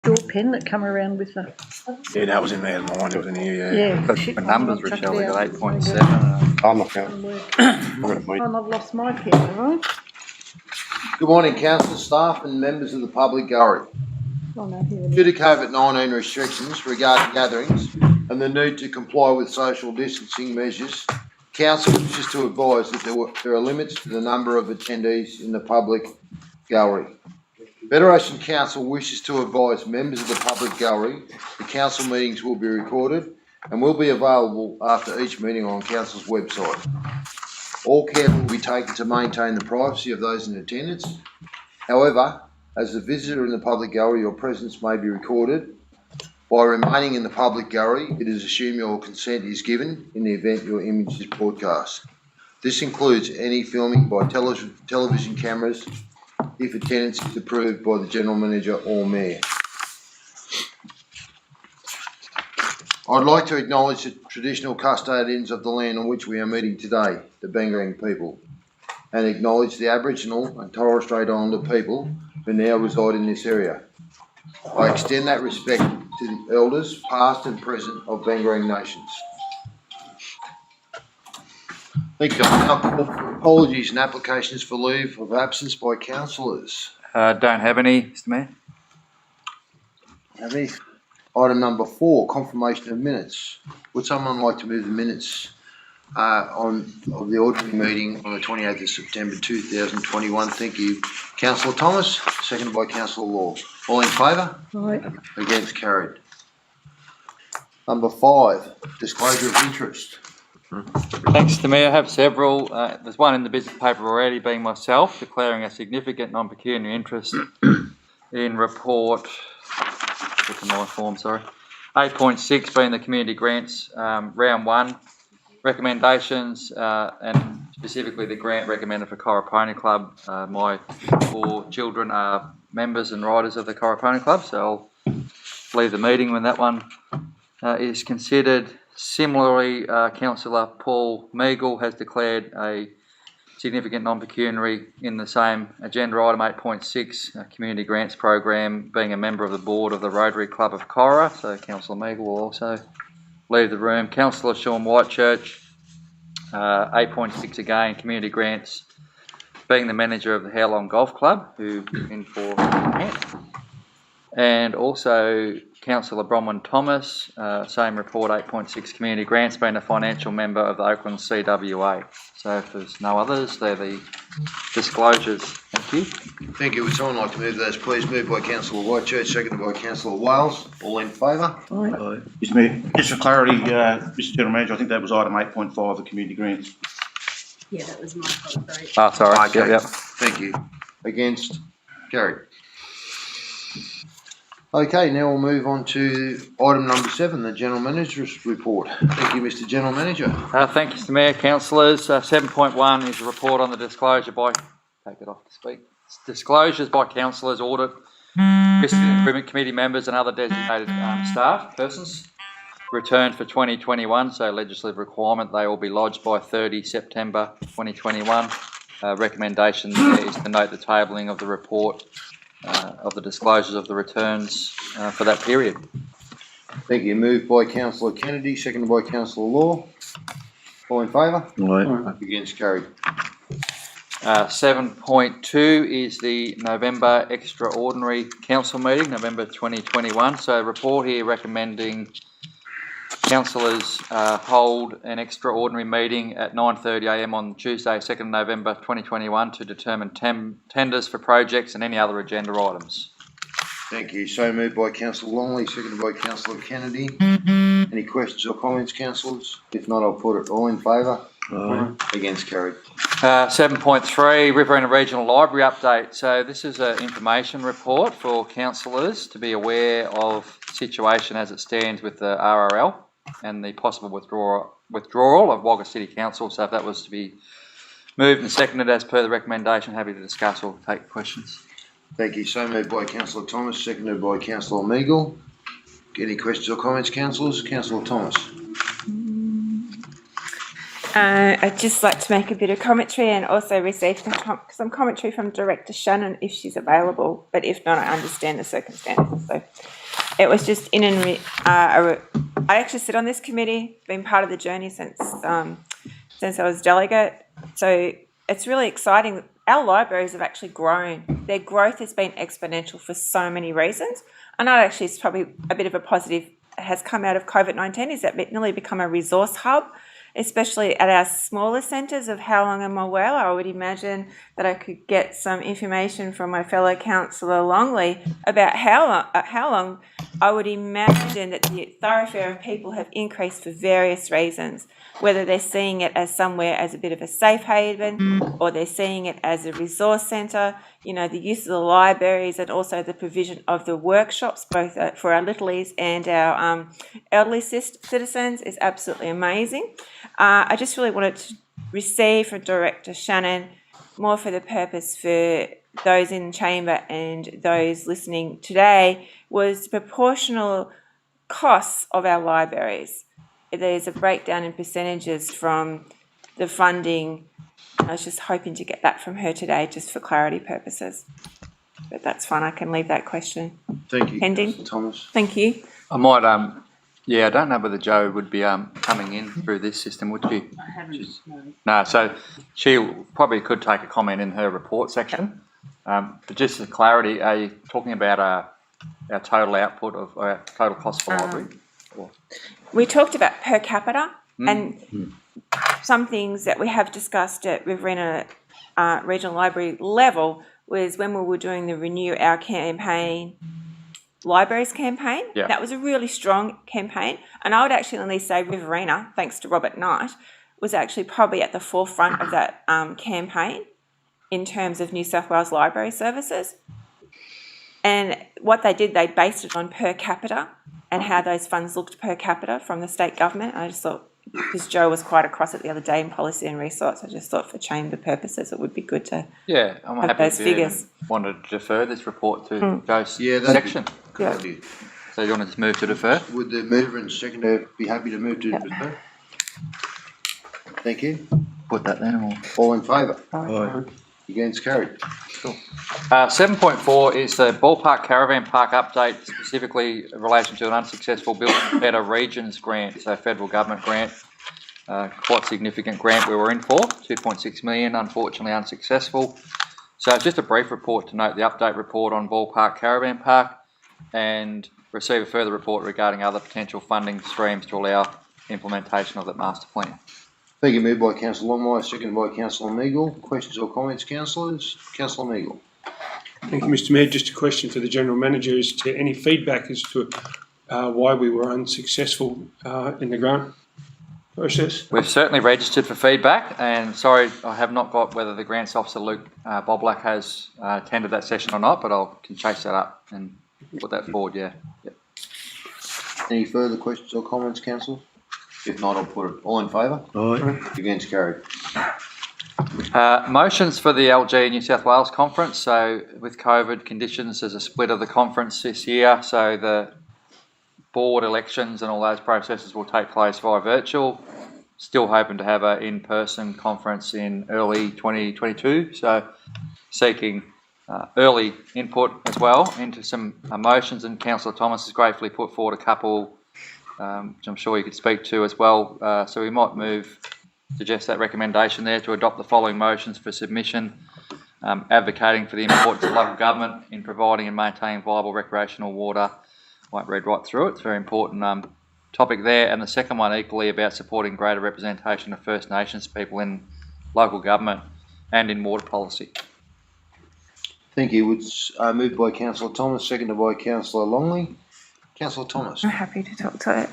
Your pen that come around with the... Yeah, that was in there. Mine, it was in here, Yeah. Got shit, the I'm numbers, gonna chuck Rochelle. it We got out. 8.7. I'm not going. And I've lost my pen, have I? Good morning, council, staff and members of the public gallery. Oh no, here it Due is. to COVID-19 restrictions regarding gatherings and the need to comply with social distancing measures, council wishes to advise that there are limits to the number of attendees in the public gallery. Federation Council wishes to advise members of the public gallery the council meetings will be recorded and will be available after each meeting on council's website. All care will be taken to maintain the privacy of those in attendance. However, as a visitor in the public gallery, your presence may be recorded. By remaining in the public gallery, it is assumed your consent is given in the event your image is broadcast. This includes any filming by television cameras if attendance is approved by the General Manager or Mayor. I'd like to acknowledge the traditional custodians of the land on which we are meeting today, the Bangarang people, and acknowledge the Aboriginal and Torres Strait Islander people who now reside in this area. I extend that respect to the elders, past and present, of Bangarang nations. Thank you. I now call for apologies and applications for leave of absence by councillors. Don't have any, Mr Mayor. Have any? Item number 4, confirmation of minutes. Would someone like to move the minutes of the ordinary meeting on the 28th of September 2021? Thank you. Councillor Thomas, seconded by Councillor Law. All in favour? Right. Against, carried. Number 5, disclosure of interest. Thanks, Mr Mayor. I have several. There's one in the business paper already, being myself, declaring a significant non-pecuniary interest in report, get to my form, sorry, 8.6 being the community grants, round 1, recommendations, and specifically the grant recommended for Corrapony Club. My 4 children are members and riders of the Corrapony Club, so I'll leave the meeting when that one is considered. Similarly, Councillor Paul Meagle has declared a significant non-pecuniary in the same agenda item 8.6, community grants program, being a member of the board of the Rotary Club of Cora. So Councillor Meagle will also leave the room. Councillor Sean Whitechurch, 8.6 again, community grants, being the manager of the How Long Golf Club, who in for grant. And also Councillor Bronwyn Thomas, same report, 8.6 community grants, being a financial member of the Oakland CWA. So if there's no others, they're the disclosures. Thank you. Thank you. Would someone like to move those, please? Moved by Councillor Whitechurch, seconded by Councillor Wales. All in favour? Right. Mr Mayor, just for clarity, Mr General Manager, I think that was item 8.5, the community grants. Yeah, that was my fault, sorry. Ah, sorry. Okay. Yep. Thank you. Against? Carried. Okay, now we'll move on to item number 7, the General Manager's report. Thank you, Mr General Manager. Thank you, Mr Mayor, councillors. 7.1 is a report on the disclosure by, take it off to speak, disclosures by councillors, audit, risk and improvement committee members and other designated staff persons. Returned for 2021, so legislative requirement, they will be lodged by 30 September 2021. Recommendation there is to note the tabling of the report of the disclosures of the returns for that period. Thank you. Moved by Councillor Kennedy, seconded by Councillor Law. All in favour? Aye. Against, carried. 7.2 is the November extraordinary council meeting, November 2021. So report here recommending councillors hold an extraordinary meeting at 9:30 a.m. on Tuesday, 2nd November 2021 to determine tenders for projects and any other agenda items. Thank you. So moved by Councillor Longley, seconded by Councillor Kennedy. Any questions or comments, councillors? If not, I'll put it. All in favour? Aye. Against, carried. 7.3 Riverina Regional Library update. So this is an information report for councillors to be aware of the situation as it stands with the RRL and the possible withdrawal of Wagga City Council. So if that was to be moved and seconded as per the recommendation, happy to discuss or take questions. Thank you. So moved by Councillor Thomas, seconded by Councillor Meagle. Any questions or comments, councillors? Councillor Thomas. I'd just like to make a bit of commentary and also receive some commentary from Director Shannon if she's available, but if not, I understand the circumstances. So it was just I actually sit on this committee, been part of the journey since I was delegate. So it's really exciting. Our libraries have actually grown. Their growth has been exponential for so many reasons. I know actually it's probably a bit of a positive has come out of COVID-19 is that it's nearly become a resource hub, especially at our smaller centres of How Long and Well. I would imagine that I could get some information from my fellow councillor Longley about how long I would imagine that the thoroughfare of people have increased for various reasons, whether they're seeing it as somewhere as a bit of a safe haven or they're seeing it as a resource centre. You know, the use of the libraries and also the provision of the workshops, both for our littlies and our elderly citizens, is absolutely amazing. I just really wanted to receive from Director Shannon, more for the purpose for those in the chamber and those listening today, was proportional costs of our libraries. There's a breakdown in percentages from the funding. I was just hoping to get that from her today, just for clarity purposes. But that's fine. I can leave that question Thank you, pending. Councillor Thomas. Thank you. I might, I don't know whether Jo would be coming in through this system, would she? I haven't, no. No, so she probably could take a comment in her report section. But just for clarity, are you talking about our total output of our total cost for library? We talked about per capita and some things that we have discussed at Riverina Regional Library level was when we were doing the Renew Our Campaign, Libraries campaign. Yeah. That was a really strong campaign. And I would actually only say Riverina, thanks to Robert Knight, was actually probably at the forefront of that campaign in terms of New South Wales library services. And what they did, they based it on per capita and how those funds looked per capita from the state government. And I just thought, because Jo was quite across it the other day in policy and resource, I just thought for chamber purposes it would be good to I'm have happy those to figures. wanted to defer this report to Jo's that'd section. be a good idea. So you want to just move to defer? Would the mover and seconder be happy to move to defer? Thank you. Put that there. All in favour? Aye. Against, carried. 7.4 is the Ballpark Caravan Park update, specifically in relation to an unsuccessful Building Better Regions grant, so federal government grant. Quite significant grant we were in for, 2.6 million, unfortunately unsuccessful. So just a brief report to note the update report on Ballpark Caravan Park and receive a further report regarding other potential funding streams to allow implementation of that master plan. Thank you. Moved by Councillor Longmire, seconded by Councillor Meagle. Questions or comments, councillors? Councillor Meagle. Thank you, Mr Mayor. Just a question for the General Manager as to any feedback as to why we were unsuccessful in the grant process. We've certainly registered for feedback, and sorry, I have not got whether the grants officer Luke Boblack has attended that session or not, but I can chase that up and put that forward. Yep. Any further questions or comments, councillors? If not, I'll put it. All in favour? Aye. Against, carried. Motions for the LG New South Wales conference. So with COVID conditions, there's a split of the conference this year. So the board elections and all those processes will take place via virtual. Still hoping to have an in-person conference in early 2022. So seeking early input as well into some motions, and Councillor Thomas has gratefully put forward a couple which I'm sure you could speak to as well. So we might suggest that recommendation there to adopt the following motions for submission, advocating for the importance of local government in providing and maintaining viable recreational water. Won't read right through it. It's a very important topic there. And the second one equally about supporting greater representation of First Nations people in local government and in water policy. Thank you. It's moved by Councillor Thomas, seconded by Councillor Longley. Councillor Thomas. I'm happy to talk to it.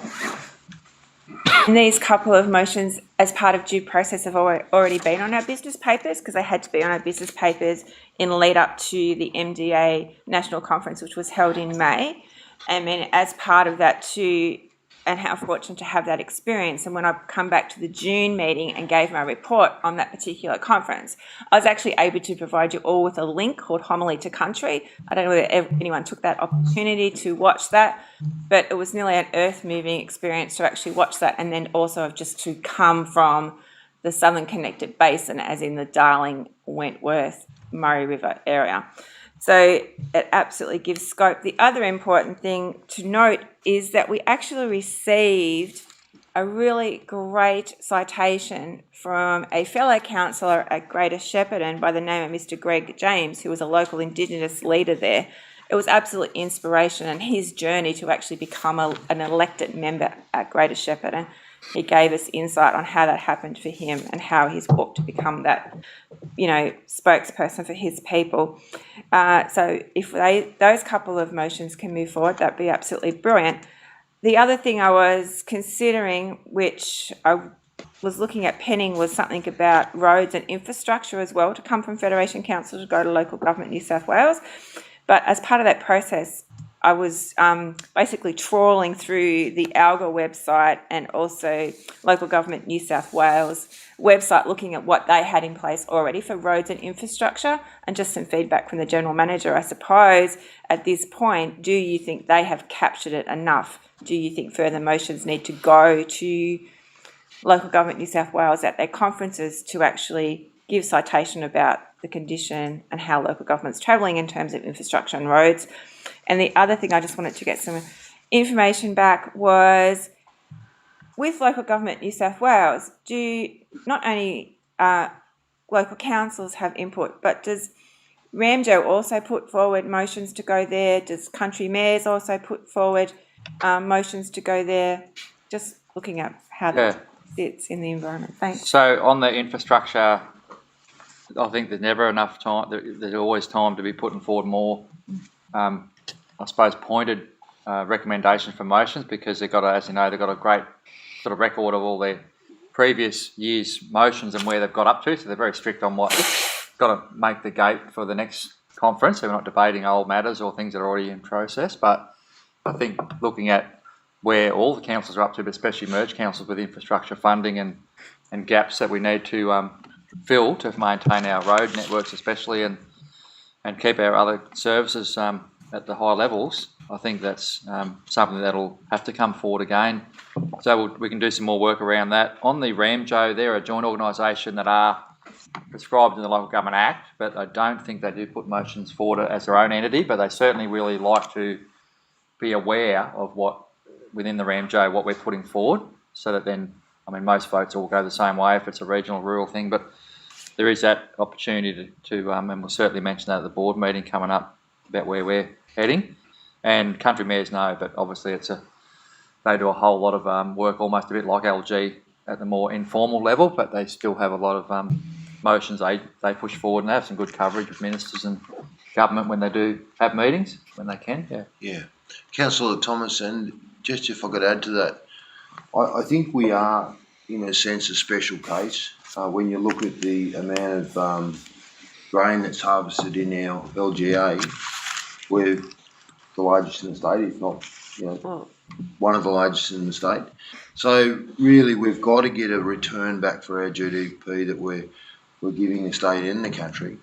And these couple of motions as part of due process have already been on our business papers because they had to be on our business papers in lead up to the MDA National Conference, which was held in May. And then as part of that too, and how fortunate to have that experience. And when I come back to the June meeting and gave my report on that particular conference, I was actually able to provide you all with a link called Homily to Country. I don't know whether anyone took that opportunity to watch that, but it was nearly an earth-moving experience to actually watch that, and then also just to come from the Southern Connected Basin, as in the Darling, Wentworth, Murray River area. So it absolutely gives scope. The other important thing to note is that we actually received a really great citation from a fellow councillor at Greater Shepparton by the name of Mr. Greg James, who was a local Indigenous leader there. It was absolutely inspiration, and his journey to actually become an elected member at Greater Shepparton. He gave us insight on how that happened for him and how he's walked to become that, spokesperson for his people. So if those couple of motions can move forward, that'd be absolutely brilliant. The other thing I was considering, which I was looking at penning, was something about roads and infrastructure as well, to come from Federation Council to go to Local Government New South Wales. But as part of that process, I was basically trawling through the ALGA website and also Local Government New South Wales website, looking at what they had in place already for roads and infrastructure, and just some feedback from the General Manager. I suppose at this point, do you think they have captured it enough? Do you think further motions need to go to Local Government New South Wales at their conferences to actually give citation about the condition and how local government's travelling in terms of infrastructure and roads? And the other thing I just wanted to get some information back was, with Local Government New South Wales, do not only local councils have input, but does Ramjo also put forward motions to go there? Does country mayors also put forward motions to go there? Just looking at how that fits in the environment. Thanks. So on the infrastructure, I think there's never enough time. There's always time to be putting forward more, I suppose, pointed recommendations for motions, because they've got, as you know, they've got a great sort of record of all their previous year's motions and where they've got up to. So they're very strict on what's got to make the gate for the next conference. So we're not debating old matters or things that are already in process. But I think looking at where all the councils are up to, but especially merged councils with infrastructure funding and gaps that we need to fill to maintain our road networks especially, and keep our other services at the high levels, I think that's something that'll have to come forward again. So we can do some more work around that. On the RAMJO, they're a joint organisation that are prescribed in the Local Government Act, but I don't think they do put motions forward as their own entity, but they certainly really like to be aware of what, within the RAMJO, what we're putting forward, so that then, I mean, most votes all go the same way if it's a regional rural thing, but there is that opportunity to and we'll certainly mention that at the board meeting coming up about where we're heading. And country mayors know, but obviously they do a whole lot of work, almost a bit like LG at the more informal level, but they still have a lot of motions they push forward, and they have some good coverage with ministers and government when they do have meetings, when they can. Yeah. Councillor Thomas, and just if I could add to that, I think we are, in a sense, a special case. When you look at the amount of grain that's harvested in our LGA, we're the largest in the state, if not, one of the largest in the state. So really, we've got to get a return back for our GDP that we're giving the state and the country,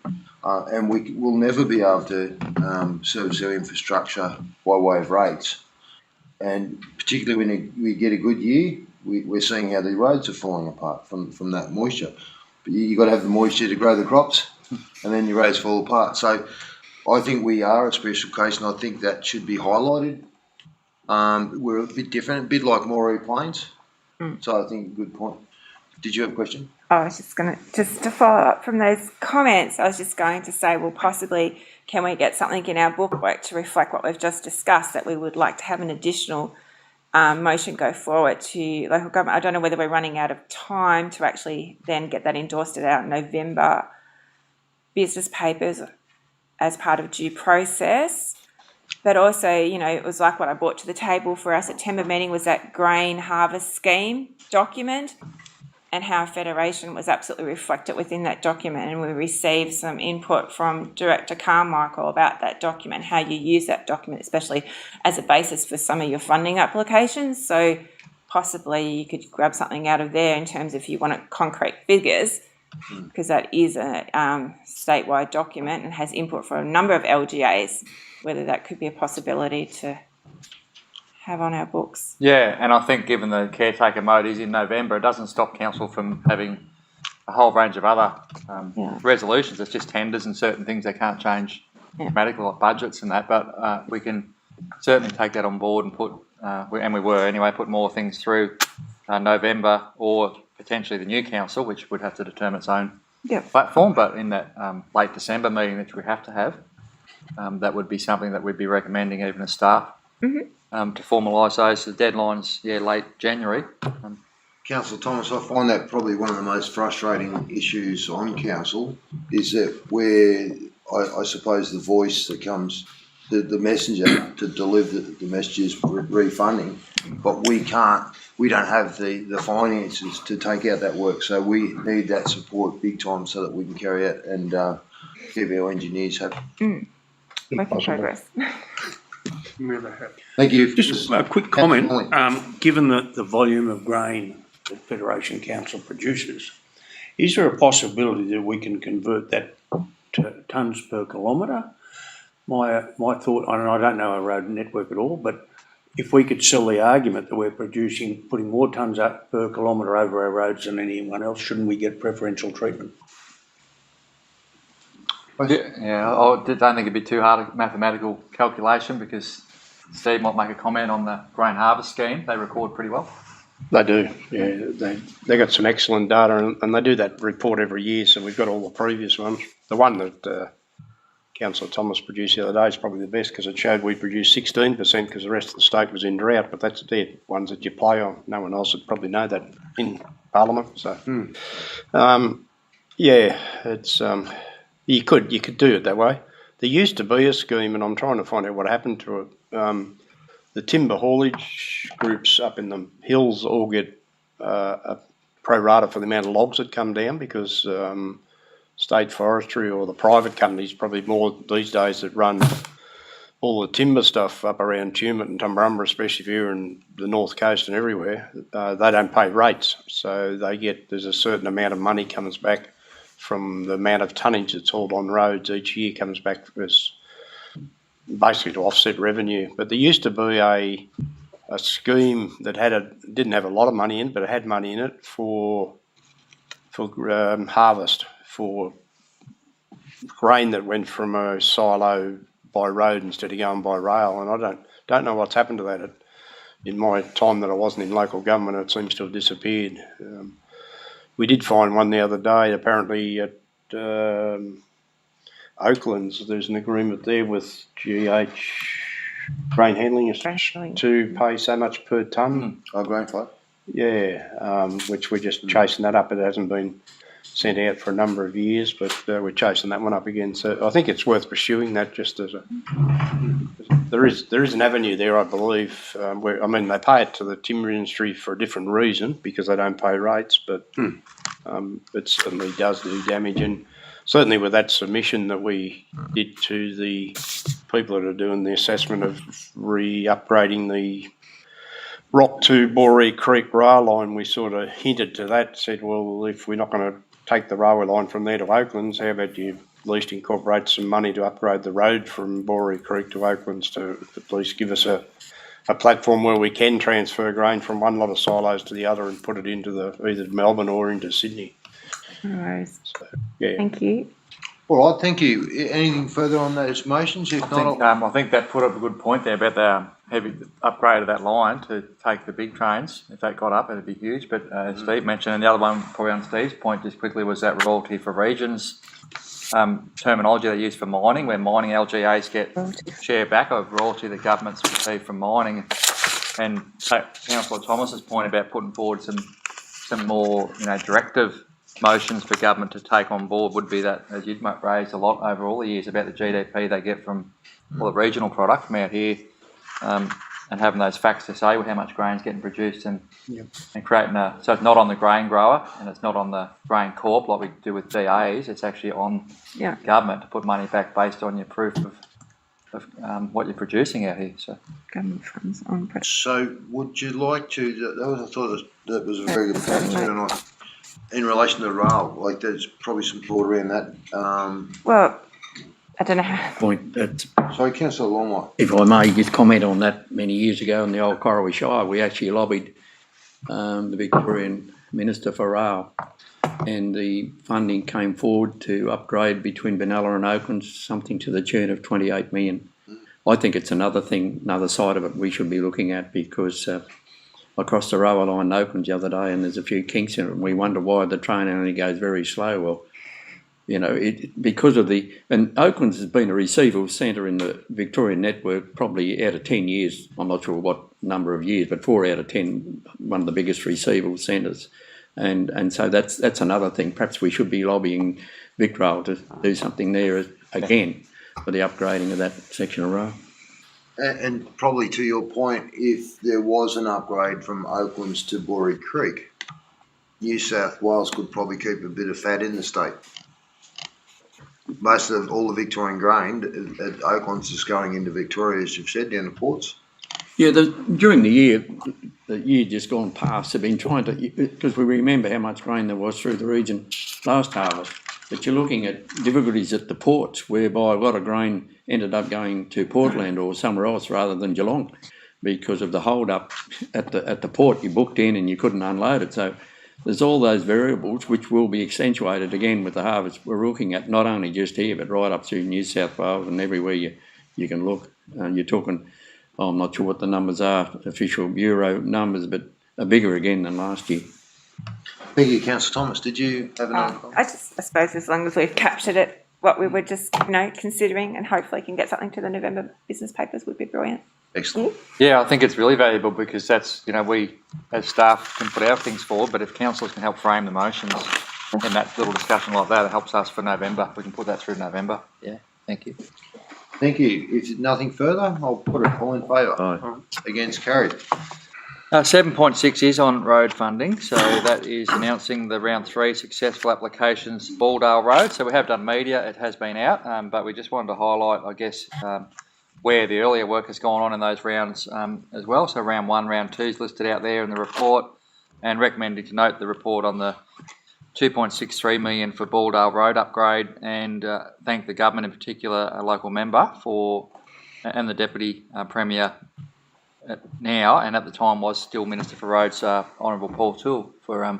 and we will never be able to service our infrastructure by way of rates. And particularly when we get a good year, we're seeing how the roads are falling apart from that moisture. But you've got to have the moisture to grow the crops, and then your roads fall apart. So I think we are a special case, and I think that should be highlighted. We're a bit different, a bit like Moree Plains. So I think a good point. Did you have a question? I was just to follow up from those comments, I was just going to say, well, possibly can we get something in our bookwork to reflect what we've just discussed, that we would like to have an additional motion go forward to local government. I don't know whether we're running out of time to actually then get that endorsed at our November business papers as part of due process. But also, it was like what I brought to the table for our September meeting was that grain harvest scheme document, and how Federation was absolutely reflected within that document. And we received some input from Director Carmichael about that document, how you use that document, especially as a basis for some of your funding applications. So possibly you could grab something out of there in terms of if you want concrete figures, because that is a statewide document and has input from a number of LGAs, whether that could be a possibility to have on our books. Yeah, and I think given the caretaker mode is in November, it doesn't stop council from having a whole range of other resolutions. It's just tenders and certain things they can't change mathematical like budgets and that, but we can certainly take that on board and put, and we were anyway, put more things through November or potentially the new council, which would have to determine its own platform, but in that late December meeting, which we have to have, that would be something that we'd be recommending even as staff to formalise those. The deadline's, late January. Councillor Thomas, I find that probably one of the most frustrating issues on council is that where I suppose the voice that comes, the messenger to deliver the messages refunding, but we don't have the finances to take out that work. So we need that support big time so that we can carry out and keep our engineers happy. Work in progress. Thank you. Just a quick comment. Given the volume of grain that Federation Council produces, is there a possibility that we can convert that to tonnes per kilometre? My thought, and I don't know our road network at all, but if we could sell the argument that we're putting more tonnes up per kilometre over our roads than anyone else, shouldn't we get preferential treatment? Yeah, I don't think it'd be too hard a mathematical calculation, because Steve might make a comment on the grain harvest scheme. They record pretty well. They do, yeah. They got some excellent data, and they do that report every year, so we've got all the previous ones. The one that Councillor Thomas produced the other day is probably the best, because it showed we produced 16% because the rest of the state was in drought, but that's the ones that you play on. No one else would probably know that in Parliament. So, it's you could do it that way. There used to be a scheme, and I'm trying to find out what happened to it. The timber haulage groups up in the hills all get a pro rata for the amount of logs that come down, because state forestry or the private companies, probably more these days, that run all the timber stuff up around Tumut and Tumbarumba, especially here in the north coast and everywhere, they don't pay rates. So there's a certain amount of money comes back from the amount of tonnage that's hauled on roads each year, comes back as basically to offset revenue. But there used to be a scheme that didn't have a lot of money in, but it had money in it for harvest, for grain that went from a silo by road instead of going by rail. And I don't know what's happened to that. In my time that I wasn't in local government, it seems to have disappeared. We did find one the other day, apparently at Oaklands. There's an agreement there with GH Grain Handling to pay so much per tonne. Grain flow? Yeah, which we're just chasing that up. It hasn't been sent out for a number of years, but we're chasing that one up again. So I think it's worth pursuing that, just as there is an avenue there, I believe. They pay it to the timber industry for a different reason, because they don't pay rates, but it certainly does do damage. And certainly with that submission that we did to the people that are doing the assessment of upgrading the Rock to Boree Creek rail line, we sort of hinted to that, said, well, if we're not going to take the railway line from there to Oaklands, how about you at least incorporate some money to upgrade the road from Boree Creek to Oaklands, to at least give us a platform where we can transfer grain from one lot of silos to the other and put it into either Melbourne or into Sydney. No worries. So, yeah. Thank you. All right, thank you. Anything further on those motions? If not, I think that put up a good point there about the heavy upgrade of that line to take the big trains. If that got up, it'd be huge. But as Steve mentioned, and the other one probably on Steve's point just quickly was that royalty for regions terminology they use for mining, where mining LGAs get share back of royalty that governments receive from mining. And Councillor Thomas's point about putting forward some more directive motions for government to take on board would be that, as you've raised a lot over all the years, about the GDP they get from all the regional product from out here, and having those facts to say with how much grain's getting produced and creating so it's not on the grain grower and it's not on the grain corp like we do with DAs, it's actually on government to put money back based on your proof of what you're producing out here. So Government funds on. So would you like to, I thought that was a very good point, in relation to rail, like there's probably some thought around that. Well, I don't know how. Point that, Sorry, Councillor Longmire. if I may just comment on that, many years ago in the old Corrawee Shire, we actually lobbied the Victorian Minister for Rail and the funding came forward to upgrade between Benalla and Oaklands something to the tune of 28 million. I think it's another thing, another side of it we should be looking at, because I crossed the railway line in Oaklands the other day and there's a few kinks in it, and we wonder why the train only goes very slow. Well, you know, because of and Oaklands has been a receival centre in the Victorian network probably out of 10 years, I'm not sure what number of years, but 4 out of 10, one of the biggest receival centres. And so that's another thing. Perhaps we should be lobbying VicRail to do something there again for the upgrading of that section of rail. And probably to your point, if there was an upgrade from Oaklands to Boree Creek, New South Wales could probably keep a bit of fat in the state. Most of all the Victorian grain at Oaklands is going into Victoria, as you've said, down the ports. Yeah, during the year just gone past, they've been trying to, because we remember how much grain there was through the region last harvest, but you're looking at difficulties at the ports, whereby a lot of grain ended up going to Portland or somewhere else rather than Geelong because of the hold up at the port. You booked in and you couldn't unload it. So there's all those variables which will be accentuated again with the harvest. We're looking at not only just here, but right up through New South Wales and everywhere you can look. You're talking, I'm not sure what the numbers are, official Bureau numbers, but are bigger again than last year. Thank you, Councillor Thomas. Did you have another comment? I suppose as long as we've captured it, what we were just, considering, and hopefully can get something to the November business papers would be brilliant. Excellent. Yeah, I think it's really valuable because that's, we as staff can put our things forward, but if councillors can help frame the motions in that little discussion like that, it helps us for November. We can put that through November. Yeah, thank you. Thank you. If nothing further, I'll put it all in favour. Aye. Against, carried. 7.6 is on road funding, so that is announcing the round 3 successful applications, Balldale Road. So we have done media, it has been out, but we just wanted to highlight, I guess, where the earlier work has gone on in those rounds as well. So round 1, round 2 is listed out there in the report, and recommending to note the report on the 2.63 million for Balldale Road upgrade, and thank the government, in particular a local member and the Deputy Premier now, and at the time was still Minister for Roads, Honourable Paul Toole, for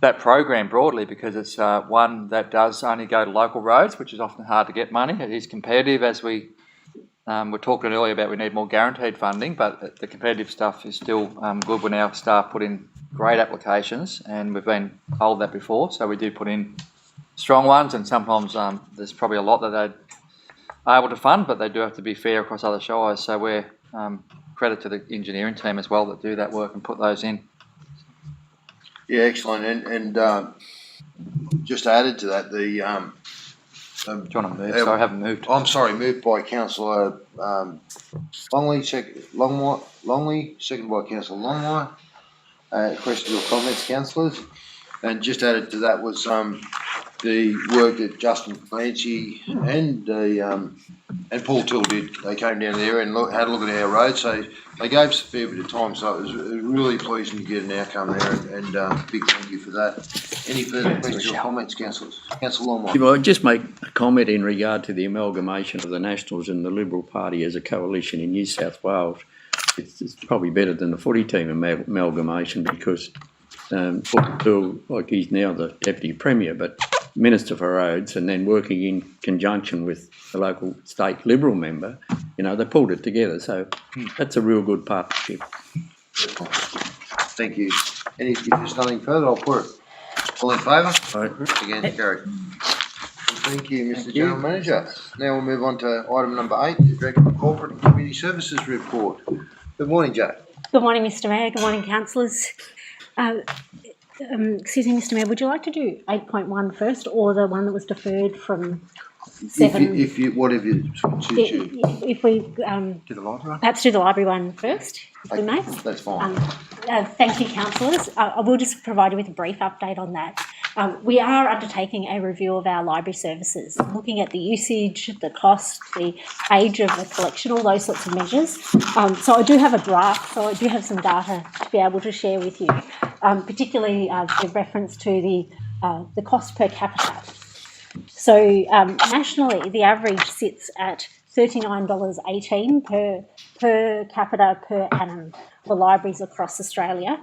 that program broadly, because it's one that does only go to local roads, which is often hard to get money. It is competitive, as we were talking earlier about. We need more guaranteed funding, but the competitive stuff is still good when our staff put in great applications, and we've been told that before, so we do put in strong ones, and sometimes there's probably a lot that they're able to fund, but they do have to be fair across other shires. So we're credit to the engineering team as well that do that work and put those in. Yeah, excellent. And just added to that, the Do you want to move? Sorry, I haven't moved. I'm sorry, moved by Councillor Longley, second by Councillor Longmire. Questions or comments, councillors? And just added to that was the work that Justin Clancy and Paul Till did. They came down there and had a look at our road, so they gave us a fair bit of time, so it was really pleasing to get an outcome there, and big thank you for that. Any further questions or comments, councillors? Councillor Longmire. Well, I'd just make a comment in regard to the amalgamation of the Nationals and the Liberal Party as a coalition in New South Wales. It's probably better than the footy team amalgamation, because Paul Till, like, he's now the Deputy Premier, but Minister for Roads, and then working in conjunction with the local state Liberal member, they pulled it together. So that's a real good partnership. Thank you. If there's nothing further, I'll put it. All in favour? Right. Against, carried. Thank you, Mr. General Manager. Now we'll move on to item number 8, the Director of Corporate and Community Services report. Good morning, Jay. Good morning, Mr. Mayor. Good morning, councillors. Excuse me, Mr. Mayor, would you like to do 8.1 first, or the one that was deferred from 7? If you whatever suits you. If we Do the library? perhaps do the library one first, if we may. That's fine. Thank you, councillors. I will just provide you with a brief update on that. We are undertaking a review of our library services, looking at the usage, the cost, the age of the collection, all those sorts of measures. So I do have a draft, so I do have some data to be able to share with you, particularly with reference to the cost per capita. So nationally, the average sits at $39.18 per capita per annum for libraries across Australia.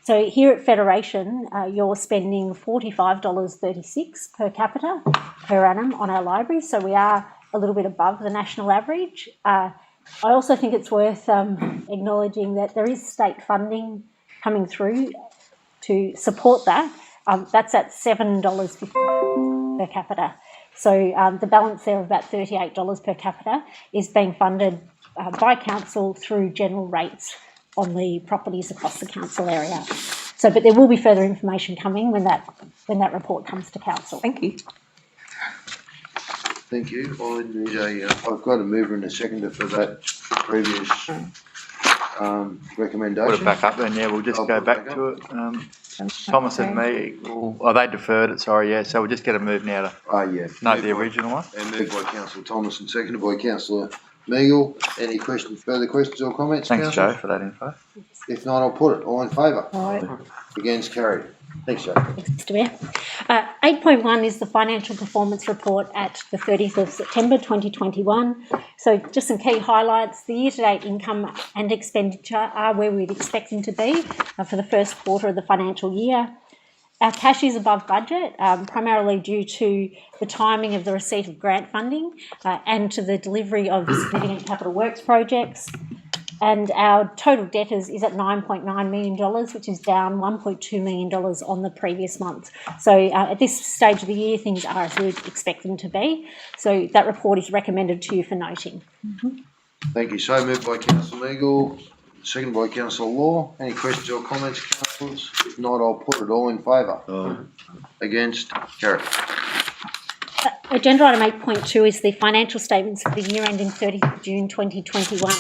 So here at Federation, you're spending $45.36 per capita per annum on our library. So we are a little bit above the national average. I also think it's worth acknowledging that there is state funding coming through to support that. That's at $7.50 per capita. So the balance there of about $38 per capita is being funded by council through general rates on the properties across the council area. So, but there will be further information coming when that report comes to council. Thank you. Thank you. I need I've got a mover and a seconder for that previous recommendation. Put it back up then, yeah, we'll just go back to it. Thomas and me, they deferred it, sorry, yeah, so we'll just get a move now to Yeah. note the original one. And moved by Councillor Thomas and seconded by Councillor Meagle. Any questions, further questions or comments, Thanks, councillor? Joe, for that info. If not, I'll put it. All in favour? All right. Against, carried. Thanks, Joe. Thanks, Mr. Mayor. 8.1 is the financial performance report at the 30th of September 2021. So just some key highlights. The year-to-date income and expenditure are where we'd expect them to be for the first quarter of the financial year. Our cash is above budget, primarily due to the timing of the receipt of grant funding and to the delivery of significant capital works projects. And our total debtors is at $9.9 million, which is down $1.2 million on the previous month. So at this stage of the year, things are as we'd expect them to be. So that report is recommended to you for noting. Thank you. So moved by Councillor Meagle, seconded by Councillor Law. Any questions or comments, councillors? If not, I'll put it. All in favour? Against, carried. Agenda item 8.2 is the financial statements for the year ending 30th June 2021.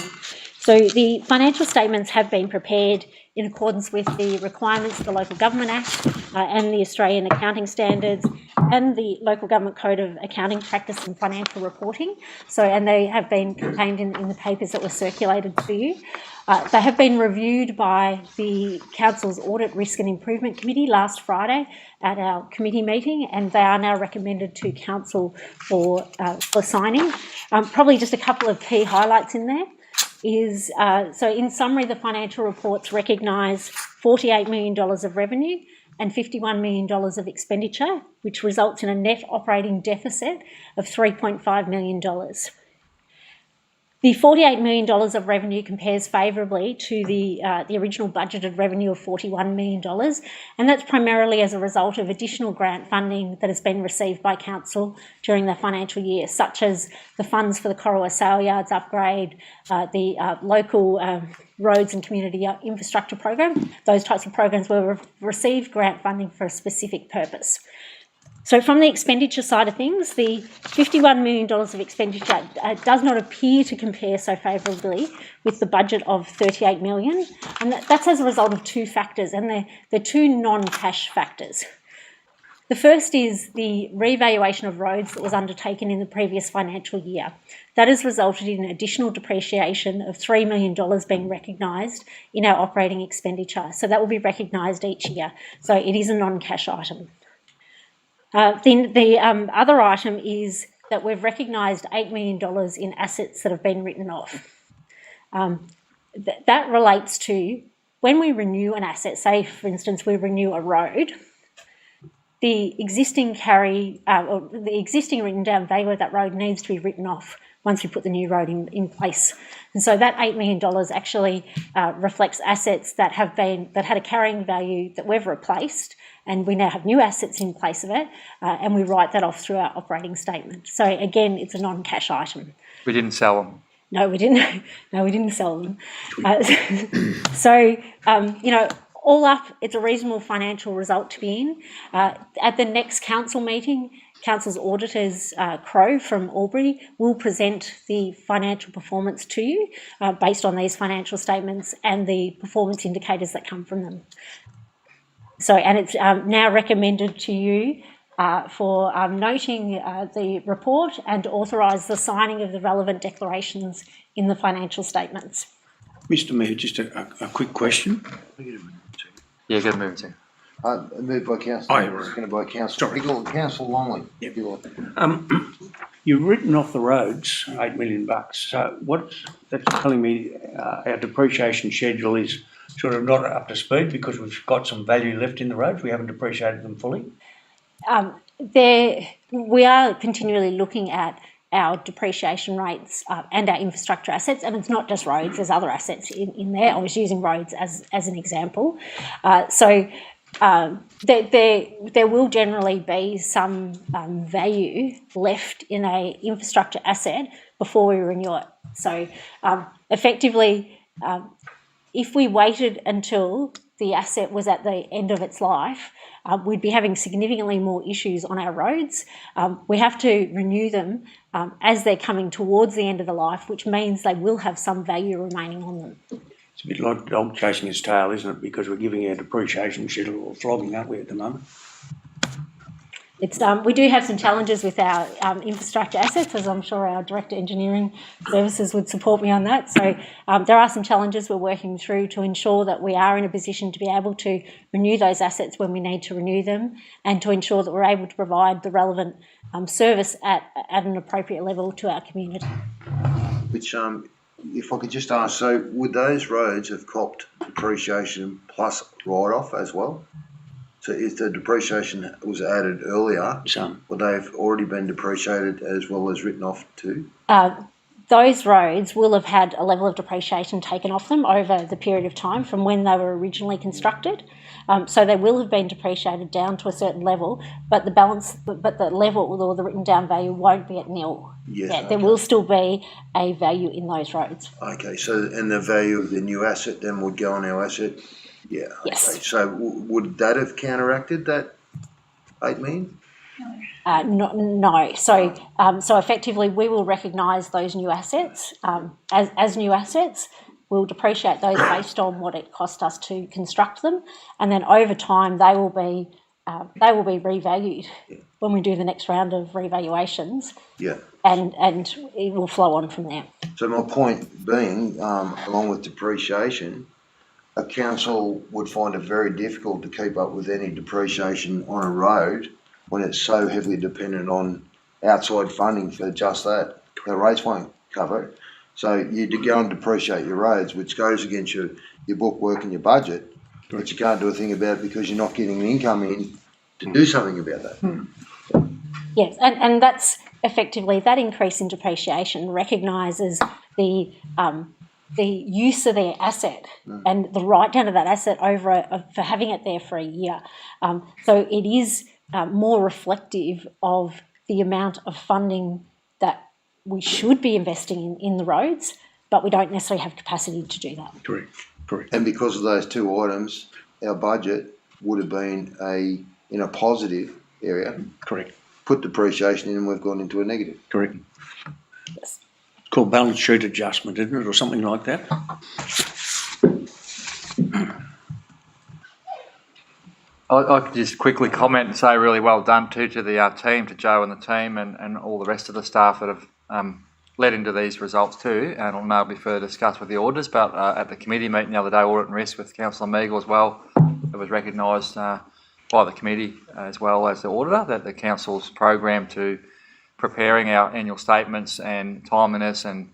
So the financial statements have been prepared in accordance with the requirements of the Local Government Act and the Australian Accounting Standards and the Local Government Code of Accounting Practice and Financial Reporting. So, and they have been contained in the papers that were circulated to you. They have been reviewed by the Council's Audit, Risk and Improvement Committee last Friday at our committee meeting, and they are now recommended to Council for signing. Probably just a couple of key highlights in there. So in summary, the financial reports recognise $48 million of revenue and $51 million of expenditure, which results in a net operating deficit of $3.5 million. The $48 million of revenue compares favourably to the original budgeted revenue of $41 million, and that's primarily as a result of additional grant funding that has been received by Council during the financial year, such as the funds for the Corowa Sale Yards upgrade, the local roads and community infrastructure program. Those types of programs will receive grant funding for a specific purpose. So from the expenditure side of things, the $51 million of expenditure does not appear to compare so favourably with the budget of $38 million. And that's as a result of two factors, and they're two non-cash factors. The first is the revaluation of roads that was undertaken in the previous financial year. That has resulted in additional depreciation of $3 million being recognised in our operating expenditure. So that will be recognised each year. So it is a non-cash item. Then the other item is that we've recognised $8 million in assets that have been written off. That relates to when we renew an asset, say for instance we renew a road, the existing written down value of that road needs to be written off once we put the new road in place. And so that $8 million actually reflects assets that had a carrying value that we've replaced, and we now have new assets in place of it, and we write that off through our operating statement. So again, it's a non-cash item. We didn't sell them. No, we didn't. No, we didn't sell them. All up, it's a reasonable financial result to be in. At the next council meeting, Council's auditors, Crow from Albury, will present the financial performance to you based on these financial statements and the performance indicators that come from them. So, and it's now recommended to you for noting the report and to authorise the signing of the relevant declarations in the financial statements. Mr Mayor, just a quick question. Yeah, get a move to. Moved by Councillor, seconded by Councillor Meagle and Councillor Longley. Yep. You've written off the roads, $8 million. So what that's telling me our depreciation schedule is sort of not up to speed because we've got some value left in the roads. We haven't depreciated them fully. We are continually looking at our depreciation rates and our infrastructure assets, and it's not just roads, there's other assets in there. I was using roads as an example. There will generally be some value left in a infrastructure asset before we renew it. So effectively, if we waited until the asset was at the end of its life, we'd be having significantly more issues on our roads. We have to renew them as they're coming towards the end of the life, which means they will have some value remaining on them. It's a bit like the dog chasing its tail, isn't it? Because we're giving our depreciation shit or flogging, aren't we, at the moment? It's we do have some challenges with our infrastructure assets, as I'm sure our Director Engineering Services would support me on that. So there are some challenges we're working through to ensure that we are in a position to be able to renew those assets when we need to renew them, and to ensure that we're able to provide the relevant service at an appropriate level to our community. Which, if I could just ask, so would those roads have copped depreciation plus write-off as well? So if the depreciation was added earlier, would they have already been depreciated as well as written off too? Those roads will have had a level of depreciation taken off them over the period of time from when they were originally constructed. So they will have been depreciated down to a certain level, but the level or the written down value won't be at nil. Yes, yeah, okay. There will still be a value in those roads. Okay, so and the value of the new asset then would go on our asset? Yeah. Yes. Okay. So would that have counteracted that 8 million? No. So effectively, we will recognise those new assets as new assets. We'll depreciate those based on what it cost us to construct them, and then over time they will be revalued when we do the next round of revaluations. Yeah. And it will flow on from there. So my point being, along with depreciation, a council would find it very difficult to keep up with any depreciation on a road when it's so heavily dependent on outside funding for just that. The rates won't cover it. So you go and depreciate your roads, which goes against your bookwork and your budget, but you can't do a thing about it because you're not getting the income in to do something about that. Yes, and that's effectively that increase in depreciation recognises the use of their asset and the write down of that asset for having it there for a year. So it is more reflective of the amount of funding that we should be investing in the roads, but we don't necessarily have capacity to do that. Correct. And because of those two items, our budget would have been in a positive area. Correct. Put depreciation in and we've gone into a negative. Correct. Yes. It's called balance sheet adjustment, isn't it, or something like that? I could just quickly comment and say really well done to the team, to Joe and the team and all the rest of the staff that have led into these results too, and will now be further discussed with the auditors. But at the committee meeting the other day, Audit and Risk with Councillor Meagle as well, it was recognised by the committee as well as the auditor that the council's program to preparing our annual statements and timeliness and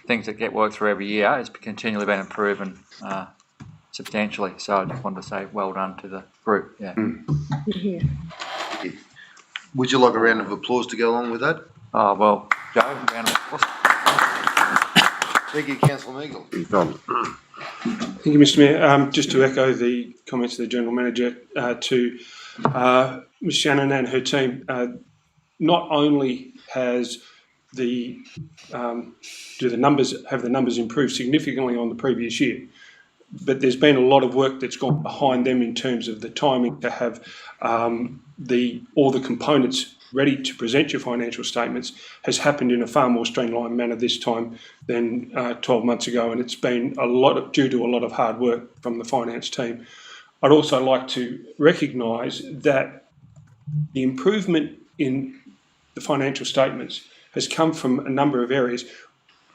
things that get worked through every year has continually been improving substantially. So I just wanted to say well done to the group. Yeah. Would you like a round of applause to go along with that? Oh, well, Joe, round of applause. Thank you, Councillor Meagle. Thank you, Mr Mayor. Just to echo the comments of the General Manager to Ms Shannon and her team, not only has the numbers improved significantly on the previous year, but there's been a lot of work that's gone behind them in terms of the timing to have all the components ready to present your financial statements has happened in a far more streamlined manner this time than 12 months ago, and it's been due to a lot of hard work from the finance team. I'd also like to recognise that the improvement in the financial statements has come from a number of areas.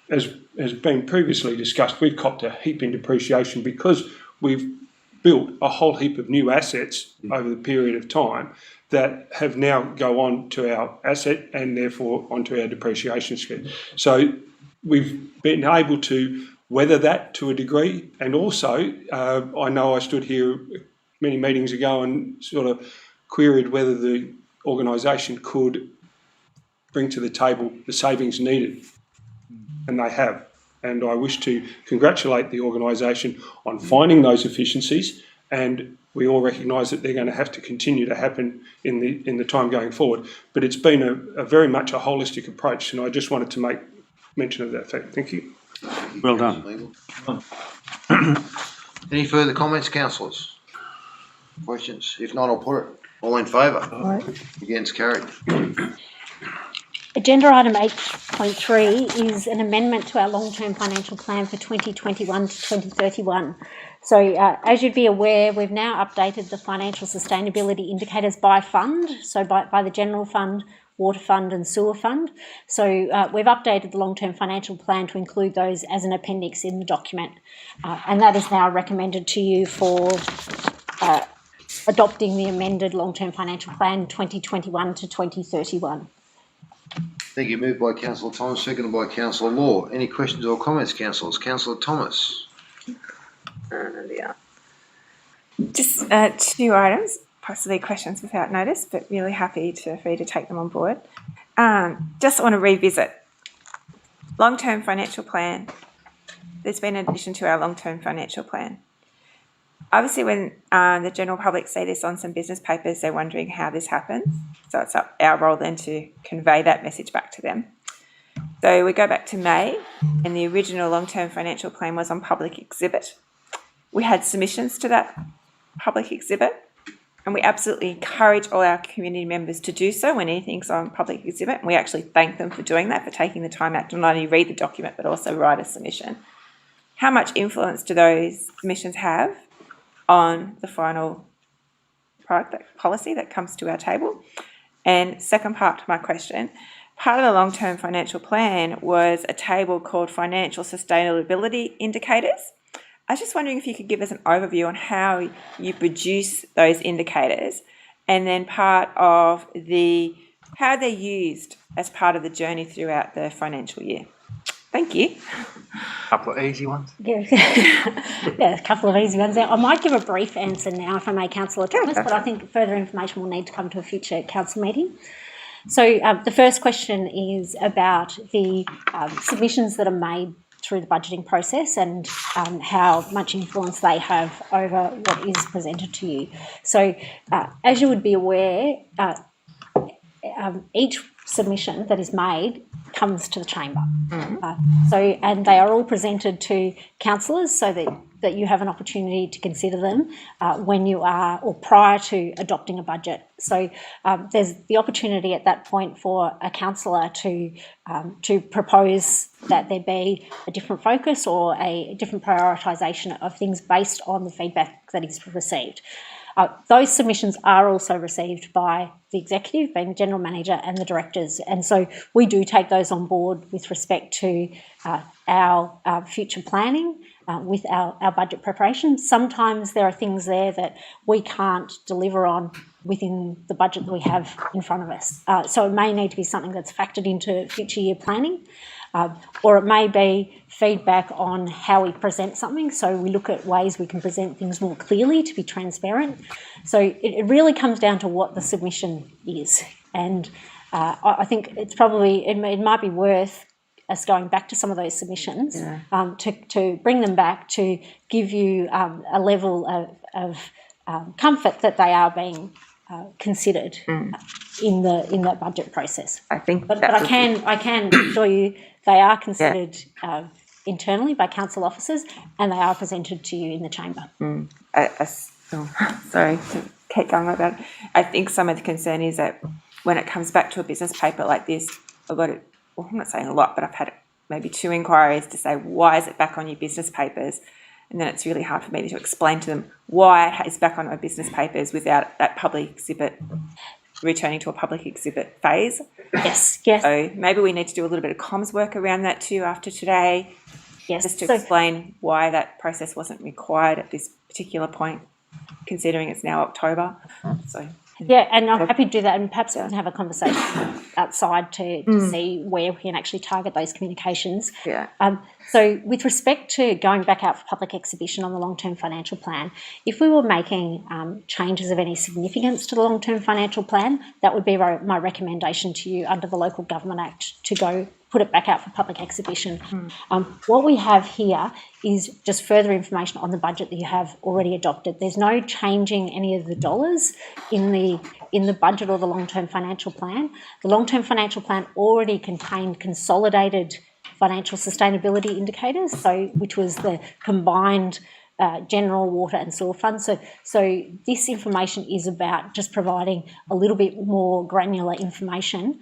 As has been previously discussed, we've copped a heap in depreciation because we've built a whole heap of new assets over the period of time that have now go on to our asset and therefore onto our depreciation scheme. So we've been able to weather that to a degree. And also, I know I stood here many meetings ago and sort of queried whether the organisation could bring to the table the savings needed, and they have. And I wish to congratulate the organisation on finding those efficiencies, and we all recognise that they're going to have to continue to happen in the time going forward. But it's been a very much a holistic approach, and I just wanted to make mention of that fact. Thank you. Well done. Any further comments, councillors? Questions? If not, I'll put it. All in favour? Against, carried. Agenda item 8.3 is an amendment to our long-term financial plan for 2021 to 2031. So as you'd be aware, we've now updated the financial sustainability indicators by fund, so by the general fund, water fund and sewer fund. So we've updated the long-term financial plan to include those as an appendix in the document. And that is now recommended to you for adopting the amended long-term financial plan 2021 to 2031. Thank you. Moved by Councillor Thomas, seconded by Councillor Law. Any questions or comments, councillors? Councillor Thomas. Just 2 items, possibly questions without notice, but really happy for you to take them on board. Just want to revisit long-term financial plan. There's been an addition to our long-term financial plan. Obviously, when the general public see this on some business papers, they're wondering how this happens. So it's our role then to convey that message back to them. So we go back to May, and the original long-term financial plan was on public exhibit. We had submissions to that public exhibit, and we absolutely encourage all our community members to do so when anything's on public exhibit. And we actually thank them for doing that, for taking the time out to not only read the document, but also write a submission. How much influence do those submissions have on the final product, that policy that comes to our table? And second part to my question, part of the long-term financial plan was a table called Financial Sustainability Indicators. I was just wondering if you could give us an overview on how you produce those indicators, and then part of how they're used as part of the journey throughout the financial year. Thank you. Couple of easy ones. Yeah, a couple of easy ones there. I might give a brief answer now, if I may, Councillor Thomas, but I think further information will need to come to a future council meeting. So the first question is about the submissions that are made through the budgeting process and how much influence they have over what is presented to you. So as you would be aware, each submission that is made comes to the chamber. And they are all presented to councillors so that you have an opportunity to consider them when you are, or prior to adopting a budget. So there's the opportunity at that point for a councillor to propose that there be a different focus or a different prioritisation of things based on the feedback that is received. Those submissions are also received by the executive, being the general manager, and the directors. And so we do take those on board with respect to our future planning, with our budget preparation. Sometimes there are things there that we can't deliver on within the budget that we have in front of us. So it may need to be something that's factored into future year planning. Or it may be feedback on how we present something. So we look at ways we can present things more clearly to be transparent. So it really comes down to what the submission is. And I think it's probably, it might be worth us going back to some of those submissions to bring them back to give you a level of comfort that they are being considered in that budget process. I think, but I can assure you they are considered internally by council officers, and they are presented to you in the chamber. Sorry to keep going like that. I think some of the concern is that when it comes back to a business paper like this, I'm not saying a lot, but I've had maybe 2 inquiries to say, why is it back on your business papers? And then it's really hard for me to explain to them why it's back on my business papers without that public exhibit, returning to a public exhibit phase. Yes. So maybe we need to do a little bit of comms work around that too after today. Yes. Just to explain why that process wasn't required at this particular point, considering it's now October. So yeah, and I'm happy to do that, and perhaps we can have a conversation outside to see where we can actually target those communications. Yeah. So with respect to going back out for public exhibition on the long-term financial plan, if we were making changes of any significance to the long-term financial plan, that would be my recommendation to you under the Local Government Act to go put it back out for public exhibition. What we have here is just further information on the budget that you have already adopted. There's no changing any of the dollars in the budget or the long-term financial plan. The long-term financial plan already contained consolidated financial sustainability indicators, which was the combined general water and sewer fund. So this information is about just providing a little bit more granular information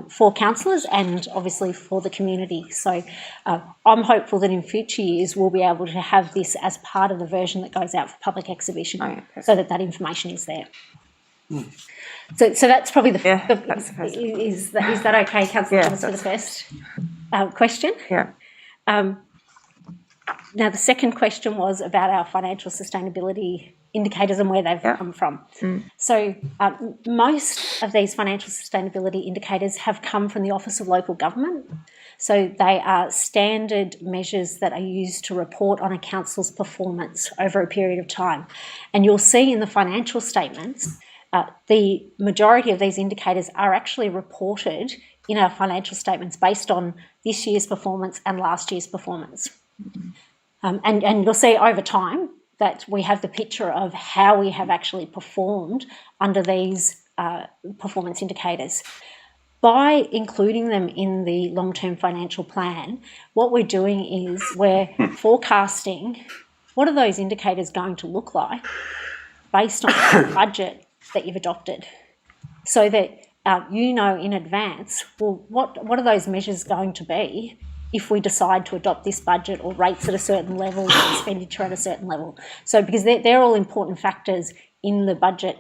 for councillors and obviously for the community. So I'm hopeful that in future years we'll be able to have this as part of the version that goes out for public exhibition, so that information is there. So that's probably that's the first. Is that okay, Councillor Thomas, for the first question? Yeah. Now, the second question was about our financial sustainability indicators and where they've come from. So most of these financial sustainability indicators have come from the Office of Local Government. So they are standard measures that are used to report on a council's performance over a period of time. And you'll see in the financial statements, the majority of these indicators are actually reported in our financial statements based on this year's performance and last year's performance. And you'll see over time that we have the picture of how we have actually performed under these performance indicators. By including them in the long-term financial plan, what we're doing is we're forecasting what are those indicators going to look like based on the budget that you've adopted, so that you know in advance, well, what are those measures going to be if we decide to adopt this budget, or rates at a certain level, or expenditure at a certain level. So because they're all important factors in the budget,